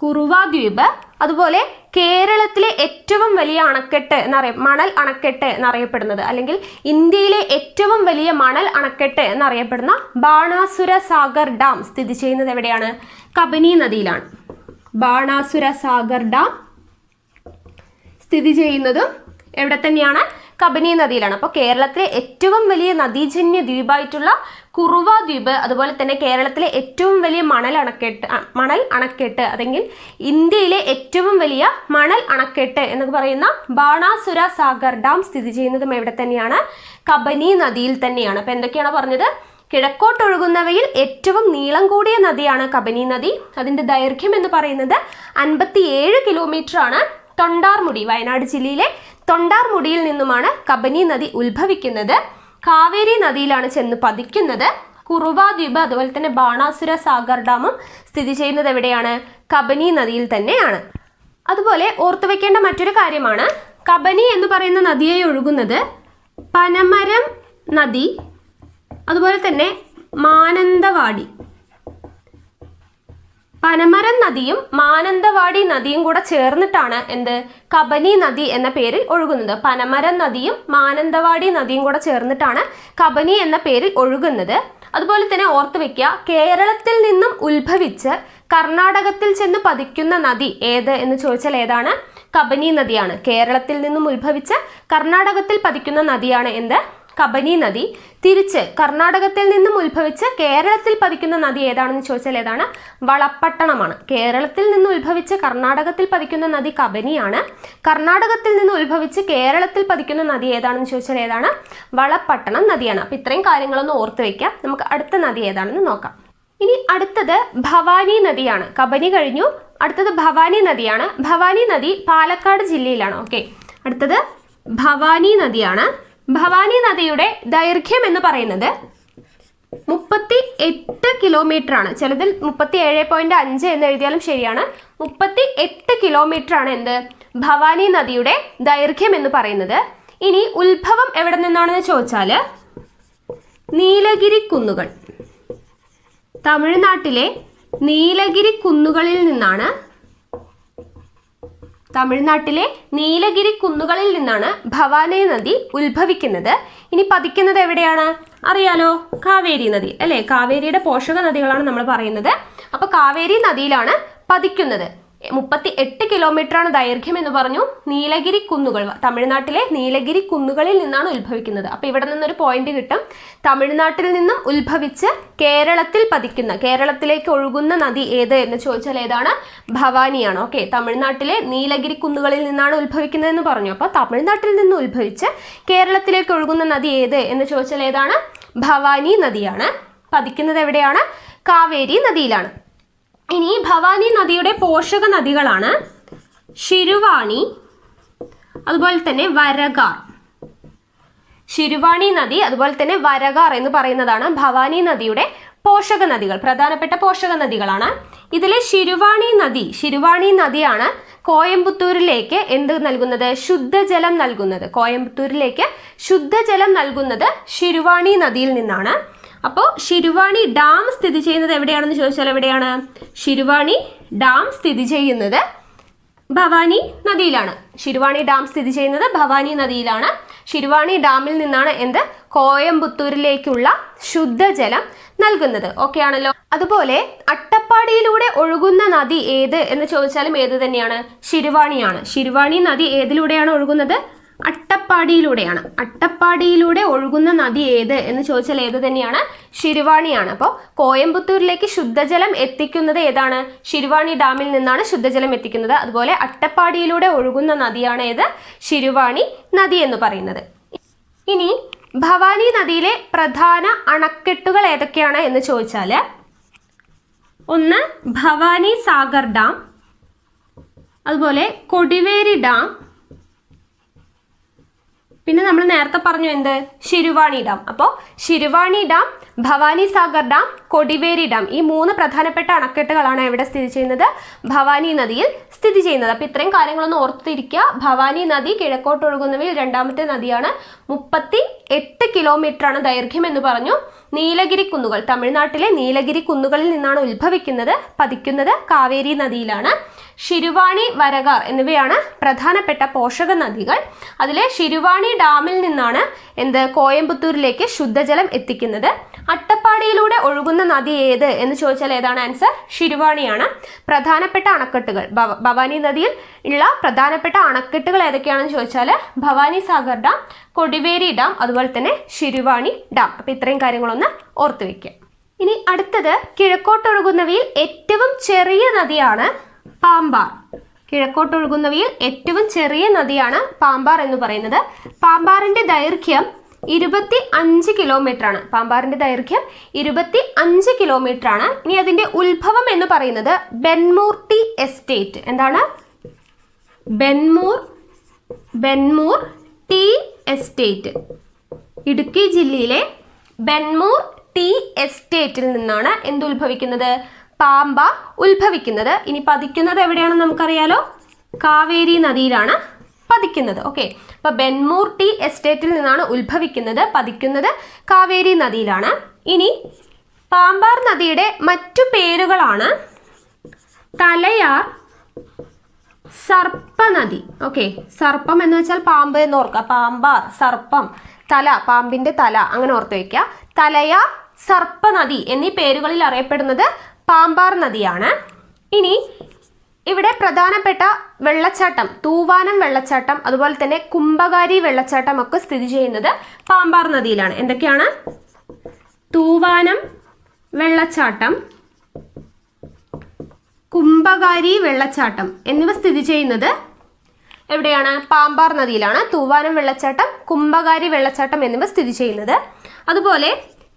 കുറുവ ദ്വീപ്, അതുപോലെ കേരളത്തിലെ ഏറ്റവും വലിയ അണക്കെട്ട് മണൽ അണക്കെട്ട് എന്നറിയപ്പെടുന്നത്, അല്ലെങ്കിൽ ഇന്ത്യയിലെ ഏറ്റവും വലിയ മണൽ അണക്കെട്ട് എന്നറിയപ്പെടുന്ന ബാണാസുര സാഗർ ഡാം സ്ഥിതി ചെയ്യുന്നത് എവിടെയാണ്? കബനി നദിയിലാണ്. ബാണാസുര സാഗർ ഡാം സ്ഥിതി ചെയ്യുന്നതും എവിടെ തന്നെയാണ്? കബനി നദിയിലാണ്. അപ്പോൾ കേരളത്തിലെ ഏറ്റവും വലിയ നദീജന്യ ദ്വീപായിട്ടുള്ള കുറുവ ദ്വീപ്, അതുപോലെ തന്നെ കേരളത്തിലെ ഏറ്റവും വലിയ മണൽ അണക്കെട്ട് അല്ലെങ്കിൽ ഇന്ത്യയിലെ ഏറ്റവും വലിയ മണൽ അണക്കെട്ട് എന്ന് പറയുന്ന ബാണാസുര സാഗർ ഡാം സ്ഥിതി ചെയ്യുന്നതും എവിടെ തന്നെയാണ്? കബനി നദിയിൽ തന്നെയാണ്. അപ്പോൾ എന്തൊക്കെയാണ് പറഞ്ഞത്? കിഴക്കോട്ടൊഴുകുന്നവയിൽ ഏറ്റവും നീളം കൂടിയ നദിയാണ് കബനി നദി. അതിൻ്റെ ദൈർഘ്യം എന്ന് പറയുന്നത് 57 കിലോമീറ്റർ ആണ്. തൊണ്ടാർമുടി, വയനാട് ജില്ലയിലെ തൊണ്ടാർമുടിയിൽ നിന്നുമാണ് കബനി നദി ഉത്ഭവിക്കുന്നത്. കാവേരി നദിയിലാണ് ചെന്ന് പതിക്കുന്നത്. കുറുവ ദ്വീപ് അതുപോലെ തന്നെ ബാണാസുര സാഗർ ഡാമും സ്ഥിതി ചെയ്യുന്നത് എവിടെയാണ്? കബനി നദിയിൽ തന്നെയാണ്. അതുപോലെ ഓർത്തുവെക്കേണ്ട മറ്റൊരു കാര്യമാണ്, കബനി എന്ന് പറയുന്ന നദിയെ ഒഴുകുന്നത് പനമരം നദി, അതുപോലെ തന്നെ മാനന്തവാടി, പനമരം നദിയും മാനന്തവാടി നദിയും കൂടെ ചേർന്നിട്ടാണ് എന്ത്? കബനി നദി എന്ന പേരിൽ ഒഴുകുന്നത്. പനമരം നദിയും മാനന്തവാടി നദിയും കൂടെ ചേർന്നിട്ടാണ് കബനി എന്ന പേരിൽ ഒഴുകുന്നത്. അതുപോലെ തന്നെ ഓർത്തു വെക്കുക, കേരളത്തിൽ നിന്നും ഉത്ഭവിച്ച് കർണാടകത്തിൽ ചെന്ന് പതിക്കുന്ന നദി ഏത് എന്ന് ചോദിച്ചാൽ ഏതാണ്? കബനി നദിയാണ്. കേരളത്തിൽ നിന്നും ഉത്ഭവിച്ച് കർണാടകത്തിൽ പതിക്കുന്ന നദിയാണ് എന്ത്? കബനി നദി. തിരിച്ച് കർണാടകത്തിൽ നിന്നും ഉത്ഭവിച്ച് കേരളത്തിൽ പതിക്കുന്ന നദി ഏതാണെന്ന് ചോദിച്ചാൽ ഏതാണ്? വളപ്പട്ടണമാണ്. കേരളത്തിൽ നിന്ന് ഉത്ഭവിച്ച് കർണാടകത്തിൽ പതിക്കുന്ന നദി കബനിയാണ്. കർണാടകത്തിൽ നിന്ന് ഉത്ഭവിച്ച് കേരളത്തിൽ പതിക്കുന്ന നദി ഏതാണെന്ന് ചോദിച്ചാൽ ഏതാണ്? വളപ്പട്ടണം നദിയാണ്. അപ്പോൾ ഇത്രയും കാര്യങ്ങളൊന്ന് ഓർത്ത് വയ്ക്കാം. നമുക്ക് അടുത്ത നദി ഏതാണെന്ന് നോക്കാം. ഇനി അടുത്തത് ഭവാനി നദിയാണ്. കബനി കഴിഞ്ഞു, അടുത്തത് ഭവാനി നദിയാണ്. ഭവാനി നദി പാലക്കാട് ജില്ലയിലാണ്. ഓക്കെ, അടുത്തത് ഭവാനി നദിയാണ്. ഭവാനി നദിയുടെ ദൈർഘ്യം എന്ന് പറയുന്നത് 38 കിലോമീറ്റർ ആണ്. ചിലതിൽ 37.5 എന്ന് എഴുതിയാലും ശരിയാണ്. 38 കിലോമീറ്റർ ആണ് എന്ത്? ഭവാനി നദിയുടെ ദൈർഘ്യം എന്ന് പറയുന്നത്. ഇനി ഉത്ഭവം എവിടെ നിന്നാണെന്ന് ചോദിച്ചാൽ നീലഗിരി കുന്നുകൾ, തമിഴ്നാട്ടിലെ നീലഗിരി കുന്നുകളിൽ നിന്നാണ് ഭവാനി നദി ഉത്ഭവിക്കുന്നത്. ഇനി പതിക്കുന്നത് എവിടെയാണ്? അറിയാലോ, കാവേരി നദി അല്ലേ? കാവേരിയുടെ പോഷക നദികളാണ് നമ്മൾ പറയുന്നത്. അപ്പോൾ കാവേരി നദിയിലാണ് പതിക്കുന്നത്. 38 കിലോമീറ്റർ ആണ് ദൈർഘ്യം എന്ന് പറഞ്ഞു. നീലഗിരി കുന്നുകൾ, തമിഴ്നാട്ടിലെ നീലഗിരി കുന്നുകളിൽ നിന്നാണ് ഉത്ഭവിക്കുന്നത്. അപ്പോൾ ഇവിടെ നിന്നൊരു പോയിന്റ് കിട്ടും. തമിഴ്നാട്ടിൽ നിന്നും ഉത്ഭവിച്ച് കേരളത്തിൽ പതിക്കുന്ന, കേരളത്തിലേക്ക് ഒഴുകുന്ന നദി ഏത് എന്ന് ചോദിച്ചാൽ ഏതാണ്? ഭവാനിയാണ്. ഓക്കെ, തമിഴ്നാട്ടിലെ നീലഗിരി കുന്നുകളിൽ നിന്നാണ് ഉത്ഭവിക്കുന്നതെന്ന് പറഞ്ഞു. അപ്പോൾ തമിഴ്നാട്ടിൽ നിന്ന് ഉത്ഭവിച്ച് കേരളത്തിലേക്ക് ഒഴുകുന്ന നദി ഏത് എന്ന് ചോദിച്ചാൽ ഏതാണ്? ഭവാനി നദിയാണ്. പതിക്കുന്നത് എവിടെയാണ്? കാവേരി നദിയിലാണ്. ഇനി ഭവാനി നദിയുടെ പോഷക നദികളാണ് ശിരുവാണി, അതുപോലെ തന്നെ വരഗാർ. ശിരുവാണി നദി അതുപോലെ തന്നെ വരഗാർ എന്ന് പറയുന്നതാണ് ഭവാനി നദിയുടെ പോഷക നദികൾ, പ്രധാനപ്പെട്ട പോഷക നദികളാണ്. ഇതിലെ ശിരുവാണി നദിയാണ് കോയമ്പത്തൂരിലേക്ക് എന്ത് നൽകുന്നത്? ശുദ്ധജലം നൽകുന്നത്. കോയമ്പത്തൂരിലേക്ക് ശുദ്ധജലം നൽകുന്നത് ശിരുവാണി നദിയിൽ നിന്നാണ്. അപ്പോൾ ശിരുവാണി ഡാം സ്ഥിതി ചെയ്യുന്നത് എവിടെയാണെന്ന് ചോദിച്ചാൽ എവിടെയാണ്? ശിരുവാണി ഡാം സ്ഥിതി ചെയ്യുന്നത് ഭവാനി നദിയിലാണ്. ശിരുവാണി ഡാം സ്ഥിതി ചെയ്യുന്നത് ഭവാനി നദിയിലാണ്. ശിരുവാണി ഡാമിൽ നിന്നാണ് എന്ത്? കോയമ്പത്തൂരിലേക്കുള്ള ശുദ്ധജലം നൽകുന്നത്. ഓക്കെ ആണല്ലോ. അതുപോലെ അട്ടപ്പാടിയിലൂടെ ഒഴുകുന്ന നദി ഏത് എന്ന് ചോദിച്ചാലും ഏത് തന്നെയാണ്? ശിരുവാണിയാണ്. ശിരുവാണി നദി ഏതിലൂടെയാണ് ഒഴുകുന്നത്? അട്ടപ്പാടിയിലൂടെയാണ്. അട്ടപ്പാടിയിലൂടെ ഒഴുകുന്ന നദി ഏത് എന്ന് ചോദിച്ചാൽ ഏത് തന്നെയാണ്? ശിരുവാണിയാണ്. അപ്പോൾ കോയമ്പത്തൂരിലേക്ക് ശുദ്ധജലം എത്തിക്കുന്നത് ഏതാണ്? ശിരുവാണി ഡാമിൽ നിന്നാണ് ശുദ്ധജലം എത്തിക്കുന്നത്. അതുപോലെ അട്ടപ്പാടിയിലൂടെ ഒഴുകുന്ന നദിയാണ് ഏത്? ശിരുവാണി നദി എന്ന് പറയുന്നത്. ഇനി ഭവാനി നദിയിലെ പ്രധാന അണക്കെട്ടുകൾ ഏതൊക്കെയാണ് എന്ന് ചോദിച്ചാൽ, ഒന്ന് ഭവാനി സാഗർ ഡാം, അതുപോലെ കൊടിവേരി ഡാം, പിന്നെ നമ്മൾ നേരത്തെ പറഞ്ഞു എന്ത്? ശിരുവാണി ഡാം. അപ്പോൾ Siruvani dam, Bhavani Sagar dam, Kodiveri dam, ഈ 3 പ്രധാനപ്പെട്ട അണക്കെട്ടുകളാണ് എവിടെ സ്ഥിതി ചെയ്യുന്നത്? ഭവാനി നദിയിൽ സ്ഥിതി ചെയ്യുന്നത്. അപ്പോൾ ഇത്രയും കാര്യങ്ങളൊന്ന് ഓർത്തിരിക്കുക. ഭവാനി നദി കിഴക്കോട്ട് ഒഴുകുന്നവയിൽ രണ്ടാമത്തെ നദിയാണ്. 38 കിലോമീറ്റർ ആണ് ദൈർഘ്യം എന്ന് പറഞ്ഞു. നീലഗിരി കുന്നുകൾ, തമിഴ്നാട്ടിലെ നീലഗിരി കുന്നുകളിൽ നിന്നാണ് ഉത്ഭവിക്കുന്നത്. പതിക്കുന്നത് കാവേരി നദിയിലാണ്. ശിരുവാണി, വരകാർ എന്നിവയാണ് പ്രധാനപ്പെട്ട പോഷക നദികൾ. അതിലെ ശിരുവാണി ഡാമിൽ നിന്നാണ് കോയമ്പത്തൂരിലേക്ക് ശുദ്ധജലം എത്തിക്കുന്നത്. അട്ടപ്പാടിയിലൂടെ ഒഴുകുന്ന നദി ഏത് എന്ന് ചോദിച്ചാൽ ഏതാണ് ആൻസർ? ശിരുവാണിയാണ്. പ്രധാനപ്പെട്ട അണക്കെട്ടുകൾ, ഭവാനി നദിയിൽ ഉള്ള പ്രധാനപ്പെട്ട അണക്കെട്ടുകൾ ഏതൊക്കെയാണെന്ന് ചോദിച്ചാൽ ഭവാനി സാഗർ ഡാം, കൊടിവേരി ഡാം, അതുപോലെ തന്നെ ശിരുവാണി ഡാം. അപ്പൊ ഇത്രയും കാര്യങ്ങളൊന്ന് ഓർത്തു വെക്കുക. ഇനി അടുത്തത്, കിഴക്കോട്ടൊഴുകുന്നവയിൽ ഏറ്റവും ചെറിയ നദിയാണ് പാമ്പാർ. കിഴക്കോട്ടൊഴുകുന്നവയിൽ ഏറ്റവും ചെറിയ നദിയാണ് പാമ്പാർ എന്ന് പറയുന്നത്. പാമ്പാറിന്റെ ദൈർഘ്യം 25 കിലോമീറ്റർ ആണ്. പാമ്പാറിന്റെ ദൈർഘ്യം 25 കിലോമീറ്റർ ആണ്. ഇനി അതിന്റെ ഉത്ഭവം എന്ന് പറയുന്നത് ബെൻമൂർ ടീ എസ്റ്റേറ്റ്. എന്താണ്? Benmore tea estate. ഇടുക്കി ജില്ലയിലെ ബെൻമൂർ ടീ എസ്റ്റേറ്റിൽ നിന്നാണ് ഉത്ഭവിക്കുന്നത്? പാമ്പാർ ഉത്ഭവിക്കുന്നത്. ഇനി പതിക്കുന്നത് എവിടെയാണെന്ന് നമുക്കറിയാലോ, കാവേരി നദിയിലാണ് പതിക്കുന്നത്. ഓക്കെ, അപ്പൊ ബെൻമൂർ ടീ എസ്റ്റേറ്റിൽ നിന്നാണ് ഉത്ഭവിക്കുന്നത്, പതിക്കുന്നത് കാവേരി നദിയിലാണ്. ഇനി പാമ്പാർ നദിയുടെ മറ്റു പേരുകളാണ് തലയാർ, സർപ്പനദി. ഓക്കെ, സർപ്പം എന്ന് വെച്ചാൽ പാമ്പ് എന്ന് ഓർക്കുക. പാമ്പാർ, സർപ്പം, തല, പാമ്പിന്റെ തല, അങ്ങനെ ഓർത്ത് വയ്ക്കുക. തലയാർ, സർപ്പനദി എന്നീ പേരുകളിൽ അറിയപ്പെടുന്നത് പാമ്പാർ നദിയാണ്. ഇനി ഇവിടെ പ്രധാനപ്പെട്ട വെള്ളച്ചാട്ടം തൂവാനം വെള്ളച്ചാട്ടം, അതുപോലെ തന്നെ കുംഭകാരി വെള്ളച്ചാട്ടം ഒക്കെ സ്ഥിതി ചെയ്യുന്നത് പാമ്പാർ നദിയിലാണ്. എന്തൊക്കെയാണ്? തൂവാനം വെള്ളച്ചാട്ടം, കുംഭകാരി വെള്ളച്ചാട്ടം എന്നിവ സ്ഥിതി ചെയ്യുന്നത് എവിടെയാണ്? പാമ്പാർ നദിയിലാണ്. തൂവാനം വെള്ളച്ചാട്ടം, കുംഭകാരി വെള്ളച്ചാട്ടം എന്നിവ സ്ഥിതി ചെയ്യുന്നത്. അതുപോലെ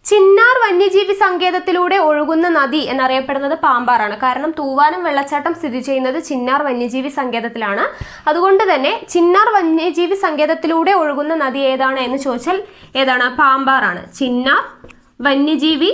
ചിന്നാർ വന്യജീവി സങ്കേതത്തിലൂടെ ഒഴുകുന്ന നദി എന്നറിയപ്പെടുന്നത് പാമ്പാറാണ്. കാരണം തൂവാനം വെള്ളച്ചാട്ടം സ്ഥിതി ചെയ്യുന്നത് ചിന്നാർ വന്യജീവി സങ്കേതത്തിലാണ്. അതുകൊണ്ട് തന്നെ ചിന്നാർ വന്യജീവി സങ്കേതത്തിലൂടെ ഒഴുകുന്ന നദി ഏതാണ് എന്ന് ചോദിച്ചാൽ ഏതാണ്? പാമ്പാറാണ്. ചിന്നാർ വന്യജീവി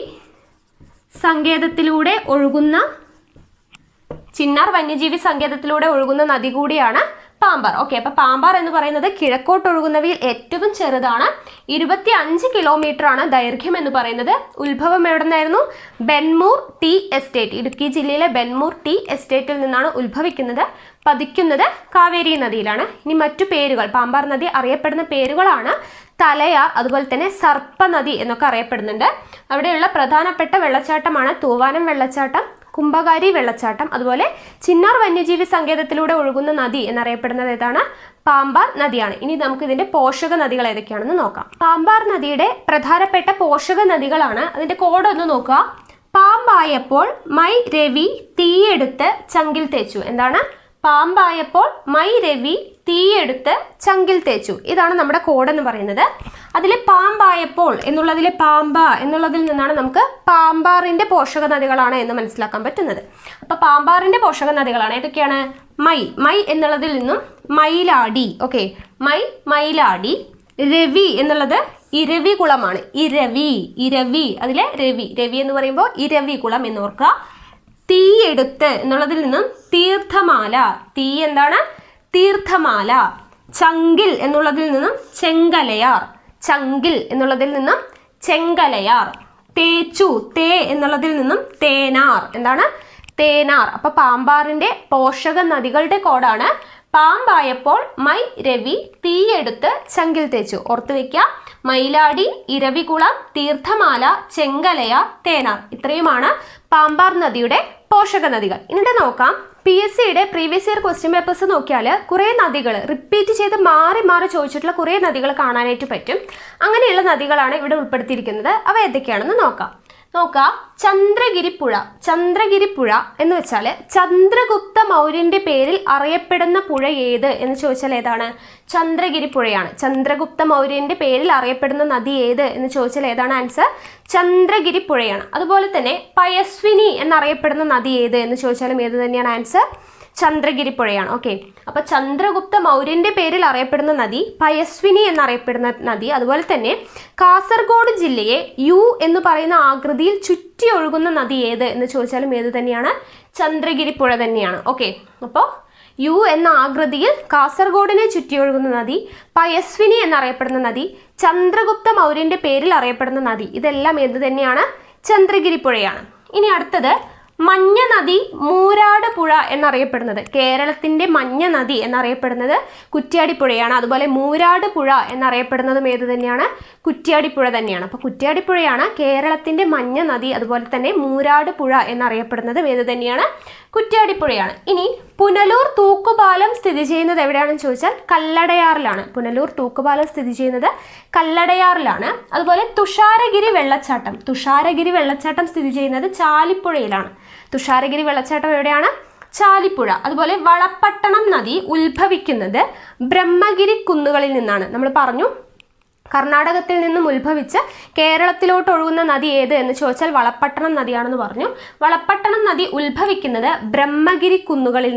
സങ്കേതത്തിലൂടെ ഒഴുകുന്ന നദി കൂടിയാണ് പാമ്പാർ. ഓക്കെ, അപ്പൊ പാമ്പാർ എന്ന് പറയുന്നത് കിഴക്കോട്ടൊഴുകുന്നവയിൽ ഏറ്റവും ചെറുതാണ്. 25 കിലോമീറ്റർ ആണ് ദൈർഘ്യം എന്ന് പറയുന്നത്. ഉത്ഭവം എവിടെ നിന്നായിരുന്നു? ബെൻമൂർ ടീ എസ്റ്റേറ്റ്, ഇടുക്കി ജില്ലയിലെ ബെൻമൂർ ടീ എസ്റ്റേറ്റിൽ നിന്നാണ് ഉത്ഭവിക്കുന്നത്. പതിക്കുന്നത് കാവേരി നദിയിലാണ്. ഇനി മറ്റു പേരുകൾ, പാമ്പാർ നദി അറിയപ്പെടുന്ന പേരുകളാണ് തലയാർ, അതുപോലെ തന്നെ സർപ്പനദി എന്നൊക്കെ അറിയപ്പെടുന്നുണ്ട്. അവിടെയുള്ള പ്രധാനപ്പെട്ട വെള്ളച്ചാട്ടമാണ് തൂവാനം വെള്ളച്ചാട്ടം, കുംഭകാരി വെള്ളച്ചാട്ടം. അതുപോലെ ചിന്നാർ വന്യജീവി സങ്കേതത്തിലൂടെ ഒഴുകുന്ന നദി എന്നറിയപ്പെടുന്നത് ഏതാണ്? പാമ്പാർ നദിയാണ്. ഇനി നമുക്ക് ഇതിന്റെ പോഷക നദികൾ ഏതൊക്കെയാണെന്ന് നോക്കാം. പാമ്പാർ നദിയുടെ പ്രധാനപ്പെട്ട പോഷക നദികളാണ്. അതിന്റെ കോഡ് ഒന്ന് നോക്കുക. പാമ്പായപ്പോൾ മൈ രവി തീയെടുത്ത് ചങ്കിൽ തേച്ചു. എന്താണ്? പാമ്പായപ്പോൾ മൈ രവി തീയെടുത്ത് ചങ്കിൽ തേച്ചു. ഇതാണ് നമ്മുടെ കോഡ് എന്ന് പറയുന്നത്. അതിൽ പാമ്പായപ്പോൾ എന്നുള്ളതിലെ പാമ്പ എന്നുള്ളതിൽ നിന്നാണ് നമുക്ക് പാമ്പാറിന്റെ പോഷക നദികളാണ് എന്ന് മനസ്സിലാക്കാൻ പറ്റുന്നത്. അപ്പൊ പാമ്പാറിന്റെ പോഷക നദികളാണ് ഏതൊക്കെയാണ്? മൈ എന്നുള്ളതിൽ നിന്നും മയിലാടി. ഓക്കെ, മയിലാടി. രവി എന്നുള്ളത് ഇരവി കുളമാണ്. ഇരവി അതിലെ രവി എന്ന് പറയുമ്പോൾ ഇരവി കുളം എന്ന് ഓർക്കുക. തീയെടുത്ത് എന്നുള്ളതിൽ നിന്നും തീർത്ഥമാല. തീ എന്താണ്? തീർത്ഥമാല. ചങ്കിൽ എന്നുള്ളതിൽ നിന്നും ചെങ്കലയാർ. തേച്ചു, തേ എന്നുള്ളതിൽ നിന്നും തേനാർ. എന്താണ്? തേനാർ. അപ്പൊ പാമ്പാറിന്റെ പോഷക നദികളുടെ കോഡാണ് പാമ്പായപ്പോൾ മൈ രവി തീയെടുത്ത് ചങ്കിൽ തേച്ചു. ഓർത്തു വെക്കുക. മയിലാടി, ഇരവികുളം, തീർത്ഥമാല, ചെങ്കലയാർ, തേനാർ. ഇത്രയുമാണ് പാമ്പാർ നദിയുടെ പോഷക നദികൾ. എന്നിട്ട് നോക്കാം, PSCയുടെ പ്രീവിയസ് ഇയർ ക്വസ്റ്റ്യൻ പേപ്പേഴ്സ് നോക്കിയാൽ കുറേ നദികൾ റിപ്പീറ്റ് ചെയ്ത് മാറി ചോദിച്ചിട്ടുള്ള കുറേ നദികൾ കാണാനായിട്ട് പറ്റും. അങ്ങനെയുള്ള നദികളാണ് ഇവിടെ ഉൾപ്പെടുത്തിയിരിക്കുന്നത്. അവ ഏതൊക്കെയാണെന്ന് നോക്കാം. ചന്ദ്രഗിരിപ്പുഴ എന്ന് വെച്ചാൽ ചന്ദ്രഗുപ്ത മൗര്യന്റെ പേരിൽ അറിയപ്പെടുന്ന പുഴ ഏത് എന്ന് ചോദിച്ചാൽ ഏതാണ്? ചന്ദ്രഗിരിപ്പുഴയാണ്. ചന്ദ്രഗുപ്ത മൗര്യന്റെ പേരിൽ അറിയപ്പെടുന്ന നദി ഏത് എന്ന് ചോദിച്ചാൽ ഏതാണ് ആൻസർ? ചന്ദ്രഗിരിപ്പുഴയാണ്. അതുപോലെ തന്നെ പയസ്വിനി എന്നറിയപ്പെടുന്ന നദി ഏത് എന്ന് ചോദിച്ചാലും ഏത് തന്നെയാണ് ആൻസർ? ചന്ദ്രഗിരിപ്പുഴയാണ്. ഓക്കെ, അപ്പൊ ചന്ദ്രഗുപ്ത മൗര്യന്റെ പേരിൽ അറിയപ്പെടുന്ന നദി പയസ്വിനി എന്നറിയപ്പെടുന്ന നദി. അതുപോലെ തന്നെ കാസർഗോഡ് ജില്ലയെ U എന്ന് പറയുന്ന ആകൃതിയിൽ ചുറ്റി ഒഴുകുന്ന നദി ഏത് എന്ന് ചോദിച്ചാലും ഏത് തന്നെയാണ്? ചന്ദ്രഗിരിപ്പുഴ തന്നെയാണ്. ഓക്കെ, അപ്പോൾ യു എന്ന ആകൃതിയിൽ കാസർഗോഡിനെ ചുറ്റിയൊഴുകുന്ന നദി, പയസ്വിനി എന്നറിയപ്പെടുന്ന നദി, ചന്ദ്രഗുപ്ത മൗര്യന്റെ പേരിൽ അറിയപ്പെടുന്ന നദി, ഇതെല്ലാം എന്ത് തന്നെയാണ്? ചന്ദ്രഗിരി പുഴയാണ്. ഇനി അടുത്തത് മഞ്ഞ നദി മൂരാട് പുഴ എന്നറിയപ്പെടുന്നത്, കേരളത്തിന്റെ മഞ്ഞ നദി എന്നറിയപ്പെടുന്നത് കുറ്റ്യാടിപ്പുഴയാണ്. അതുപോലെ മൂരാട് പുഴ എന്നറിയപ്പെടുന്നതും ഏത് തന്നെയാണ്? കുറ്റ്യാടിപ്പുഴ തന്നെയാണ്. അപ്പോൾ കുറ്റ്യാടിപ്പുഴയാണ് കേരളത്തിന്റെ മഞ്ഞ നദി. അതുപോലെ തന്നെ മൂരാട് പുഴ എന്നറിയപ്പെടുന്നതും ഏത് തന്നെയാണ്? കുറ്റ്യാടിപ്പുഴയാണ്. ഇനി പുനലൂർ തൂക്കുപാലം സ്ഥിതി ചെയ്യുന്നത് എവിടെയാണെന്ന് ചോദിച്ചാൽ കല്ലടയാറിലാണ്. പുനലൂർ തൂക്കുപാലം സ്ഥിതി ചെയ്യുന്നത് കല്ലടയാറിലാണ്. അതുപോലെ തുഷാരഗിരി വെള്ളച്ചാട്ടം സ്ഥിതി ചെയ്യുന്നത് ചാലിപ്പുഴയിലാണ്. തുഷാരഗിരി വെള്ളച്ചാട്ടം എവിടെയാണ്? ചാലിപ്പുഴ. അതുപോലെ വളപ്പട്ടണം നദി ഉത്ഭവിക്കുന്നത് ബ്രഹ്മഗിരി കുന്നുകളിൽ നിന്നാണ്. നമ്മൾ പറഞ്ഞു കർണാടകത്തിൽ നിന്നും ഉത്ഭവിച്ച് കേരളത്തിലോട്ട് ഒഴുകുന്ന നദി ഏത് എന്ന് ചോദിച്ചാൽ വളപ്പട്ടണം നദിയാണെന്ന് പറഞ്ഞു. വളപ്പട്ടണം നദി ഉത്ഭവിക്കുന്നത് ബ്രഹ്മഗിരി കുന്നുകളിൽ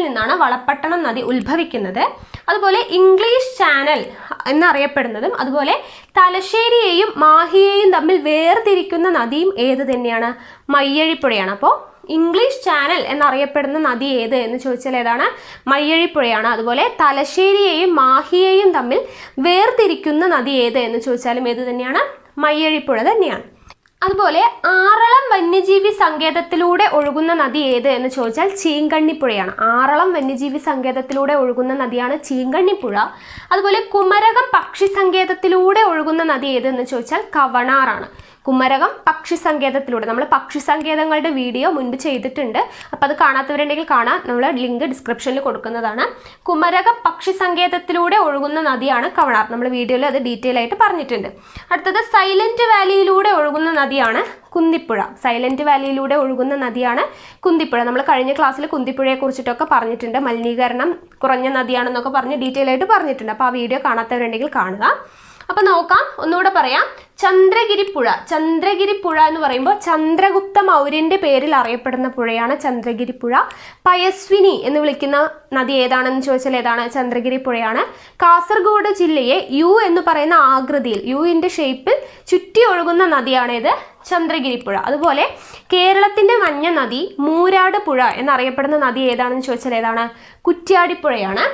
നിന്നാണ് വളപ്പട്ടണം നദി ഉത്ഭവിക്കുന്നത്. അതുപോലെ ഇംഗ്ലീഷ് ചാനൽ എന്നറിയപ്പെടുന്നതും അതുപോലെ തലശ്ശേരിയെയും മാഹിയെയും തമ്മിൽ വേർതിരിക്കുന്ന നദിയും ഏത് തന്നെയാണ്? മയ്യഴിപ്പുഴയാണ്. അപ്പോൾ ഇംഗ്ലീഷ് ചാനൽ എന്നറിയപ്പെടുന്ന നദി ഏത് എന്ന് ചോദിച്ചാൽ ഏതാണ്? മയ്യഴിപ്പുഴയാണ്. അതുപോലെ തലശ്ശേരിയെയും മാഹിയെയും തമ്മിൽ വേർതിരിക്കുന്ന നദി ഏത് എന്ന് ചോദിച്ചാലും ഏത് തന്നെയാണ്? മയ്യഴിപ്പുഴ തന്നെയാണ്. അതുപോലെ ആറളം വന്യജീവി സങ്കേതത്തിലൂടെ ഒഴുകുന്ന നദി ഏത് എന്ന് ചോദിച്ചാൽ ചീങ്കണ്ണിപ്പുഴയാണ്. ആറളം വന്യജീവി സങ്കേതത്തിലൂടെ ഒഴുകുന്ന നദിയാണ് ചീങ്കണ്ണിപ്പുഴ. അതുപോലെ കുമരകം പക്ഷി സങ്കേതത്തിലൂടെ ഒഴുകുന്ന നദി ഏത് എന്ന് ചോദിച്ചാൽ കവണാറാണ്. കുമരകം പക്ഷി സങ്കേതത്തിലൂടെ, നമ്മൾ പക്ഷി സങ്കേതങ്ങളുടെ വീഡിയോ മുൻപ് ചെയ്തിട്ടുണ്ട്. അപ്പോൾ അത് കാണാത്തവരുണ്ടെങ്കിൽ കാണാം, നമ്മൾ ലിങ്ക് ഡിസ്ക്രിപ്ഷനിൽ കൊടുക്കുന്നതാണ്. കുമരകം പക്ഷി സങ്കേതത്തിലൂടെ ഒഴുകുന്ന നദിയാണ് കവണാർ. നമ്മൾ വീഡിയോയിൽ അത് ഡീറ്റെയിൽ ആയിട്ട് പറഞ്ഞിട്ടുണ്ട്. അടുത്തത് സൈലന്റ് വാലിയിലൂടെ ഒഴുകുന്ന നദിയാണ് കുന്തിപ്പുഴ. നമ്മൾ കഴിഞ്ഞ ക്ലാസ്സിൽ കുന്തിപ്പുഴയെ കുറിച്ചിട്ടൊക്കെ പറഞ്ഞിട്ടുണ്ട്. മലിനീകരണം കുറഞ്ഞ നദിയാണെന്നൊക്കെ പറഞ്ഞ് ഡീറ്റെയിൽ ആയിട്ട് പറഞ്ഞിട്ടുണ്ട്. അപ്പോൾ ആ വീഡിയോ കാണാത്തവരുണ്ടെങ്കിൽ കാണുക. അപ്പോൾ നോക്കാം, ഒന്നുകൂടെ പറയാം. ചന്ദ്രഗിരിപ്പുഴ എന്ന് പറയുമ്പോൾ ചന്ദ്രഗുപ്ത മൗര്യന്റെ പേരിൽ അറിയപ്പെടുന്ന പുഴയാണ് ചന്ദ്രഗിരിപ്പുഴ. പയസ്വിനി എന്ന് വിളിക്കുന്ന നദി ഏതാണെന്ന് ചോദിച്ചാൽ ഏതാണ്? ചന്ദ്രഗിരിപ്പുഴയാണ്. കാസർഗോഡ് ജില്ലയെ യു എന്ന് പറയുന്ന ആകൃതിയിൽ, യുവിന്റെ ഷേപ്പിൽ ചുറ്റി ഒഴുകുന്ന നദിയാണേത്? ചന്ദ്രഗിരിപ്പുഴ. അതുപോലെ കേരളത്തിന്റെ മഞ്ഞ നദി മൂരാട് പുഴ എന്നറിയപ്പെടുന്ന നദി ഏതാണെന്ന് ചോദിച്ചാൽ ഏതാണ്? കുറ്റ്യാടിപ്പുഴയാണ്.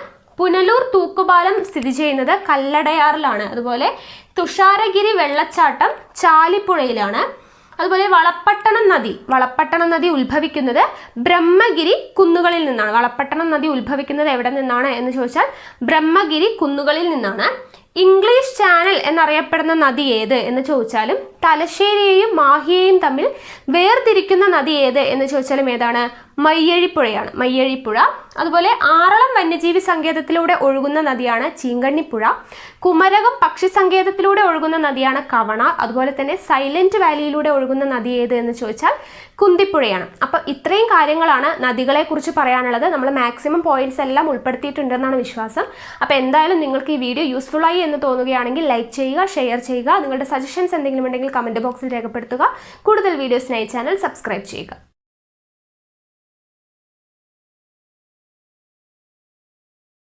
പുനലൂർ തൂക്കുപാലം സ്ഥിതി ചെയ്യുന്നത് കല്ലടയാറിലാണ്. അതുപോലെ തുഷാരഗിരി വെള്ളച്ചാട്ടം ചാലിപ്പുഴയിലാണ്. അതുപോലെ വളപ്പട്ടണം നദി ഉത്ഭവിക്കുന്നത് ബ്രഹ്മഗിരി കുന്നുകളിൽ നിന്നാണ്. വളപ്പട്ടണം നദി ഉത്ഭവിക്കുന്നത് എവിടെ നിന്നാണ് എന്ന് ചോദിച്ചാൽ ബ്രഹ്മഗിരി കുന്നുകളിൽ നിന്നാണ്. ഇംഗ്ലീഷ് ചാനൽ എന്നറിയപ്പെടുന്ന നദി ഏത് എന്ന് ചോദിച്ചാലും തലശ്ശേരിയെയും മാഹിയെയും തമ്മിൽ വേർതിരിക്കുന്ന നദി ഏത് എന്ന് ചോദിച്ചാലും ഏതാണ്? മയ്യഴിപ്പുഴ. അതുപോലെ ആറളം വന്യജീവി സങ്കേതത്തിലൂടെ ഒഴുകുന്ന നദിയാണ് ചീങ്കണ്ണിപ്പുഴ. കുമരകം പക്ഷി സങ്കേതത്തിലൂടെ ഒഴുകുന്ന നദിയാണ് കവണാർ. അതുപോലെ തന്നെ സൈലന്റ് വാലിയിലൂടെ ഒഴുകുന്ന നദി ഏത് എന്ന് ചോദിച്ചാൽ കുന്തിപ്പുഴയാണ്. അപ്പോൾ ഇത്രയും കാര്യങ്ങളാണ് നദികളെ കുറിച്ച് പറയാനുള്ളത്. നമ്മൾ മാക്സിമം പോയിന്റ്സ് എല്ലാം ഉൾപ്പെടുത്തിയിട്ടുണ്ടെന്നാണ് വിശ്വാസം. അപ്പോൾ എന്തായാലും നിങ്ങൾക്ക് ഈ വീഡിയോ യൂസ്ഫുൾ ആയി എന്ന് തോന്നുകയാണെങ്കിൽ ലൈക്ക് ചെയ്യുക, ഷെയർ ചെയ്യുക. നിങ്ങളുടെ സജഷൻസ് എന്തെങ്കിലും ഉണ്ടെങ്കിൽ കമന്റ് ബോക്സിൽ രേഖപ്പെടുത്തുക. കൂടുതൽ വീഡിയോസിനായി ചാനൽ സബ്സ്ക്രൈബ് ചെയ്യുക.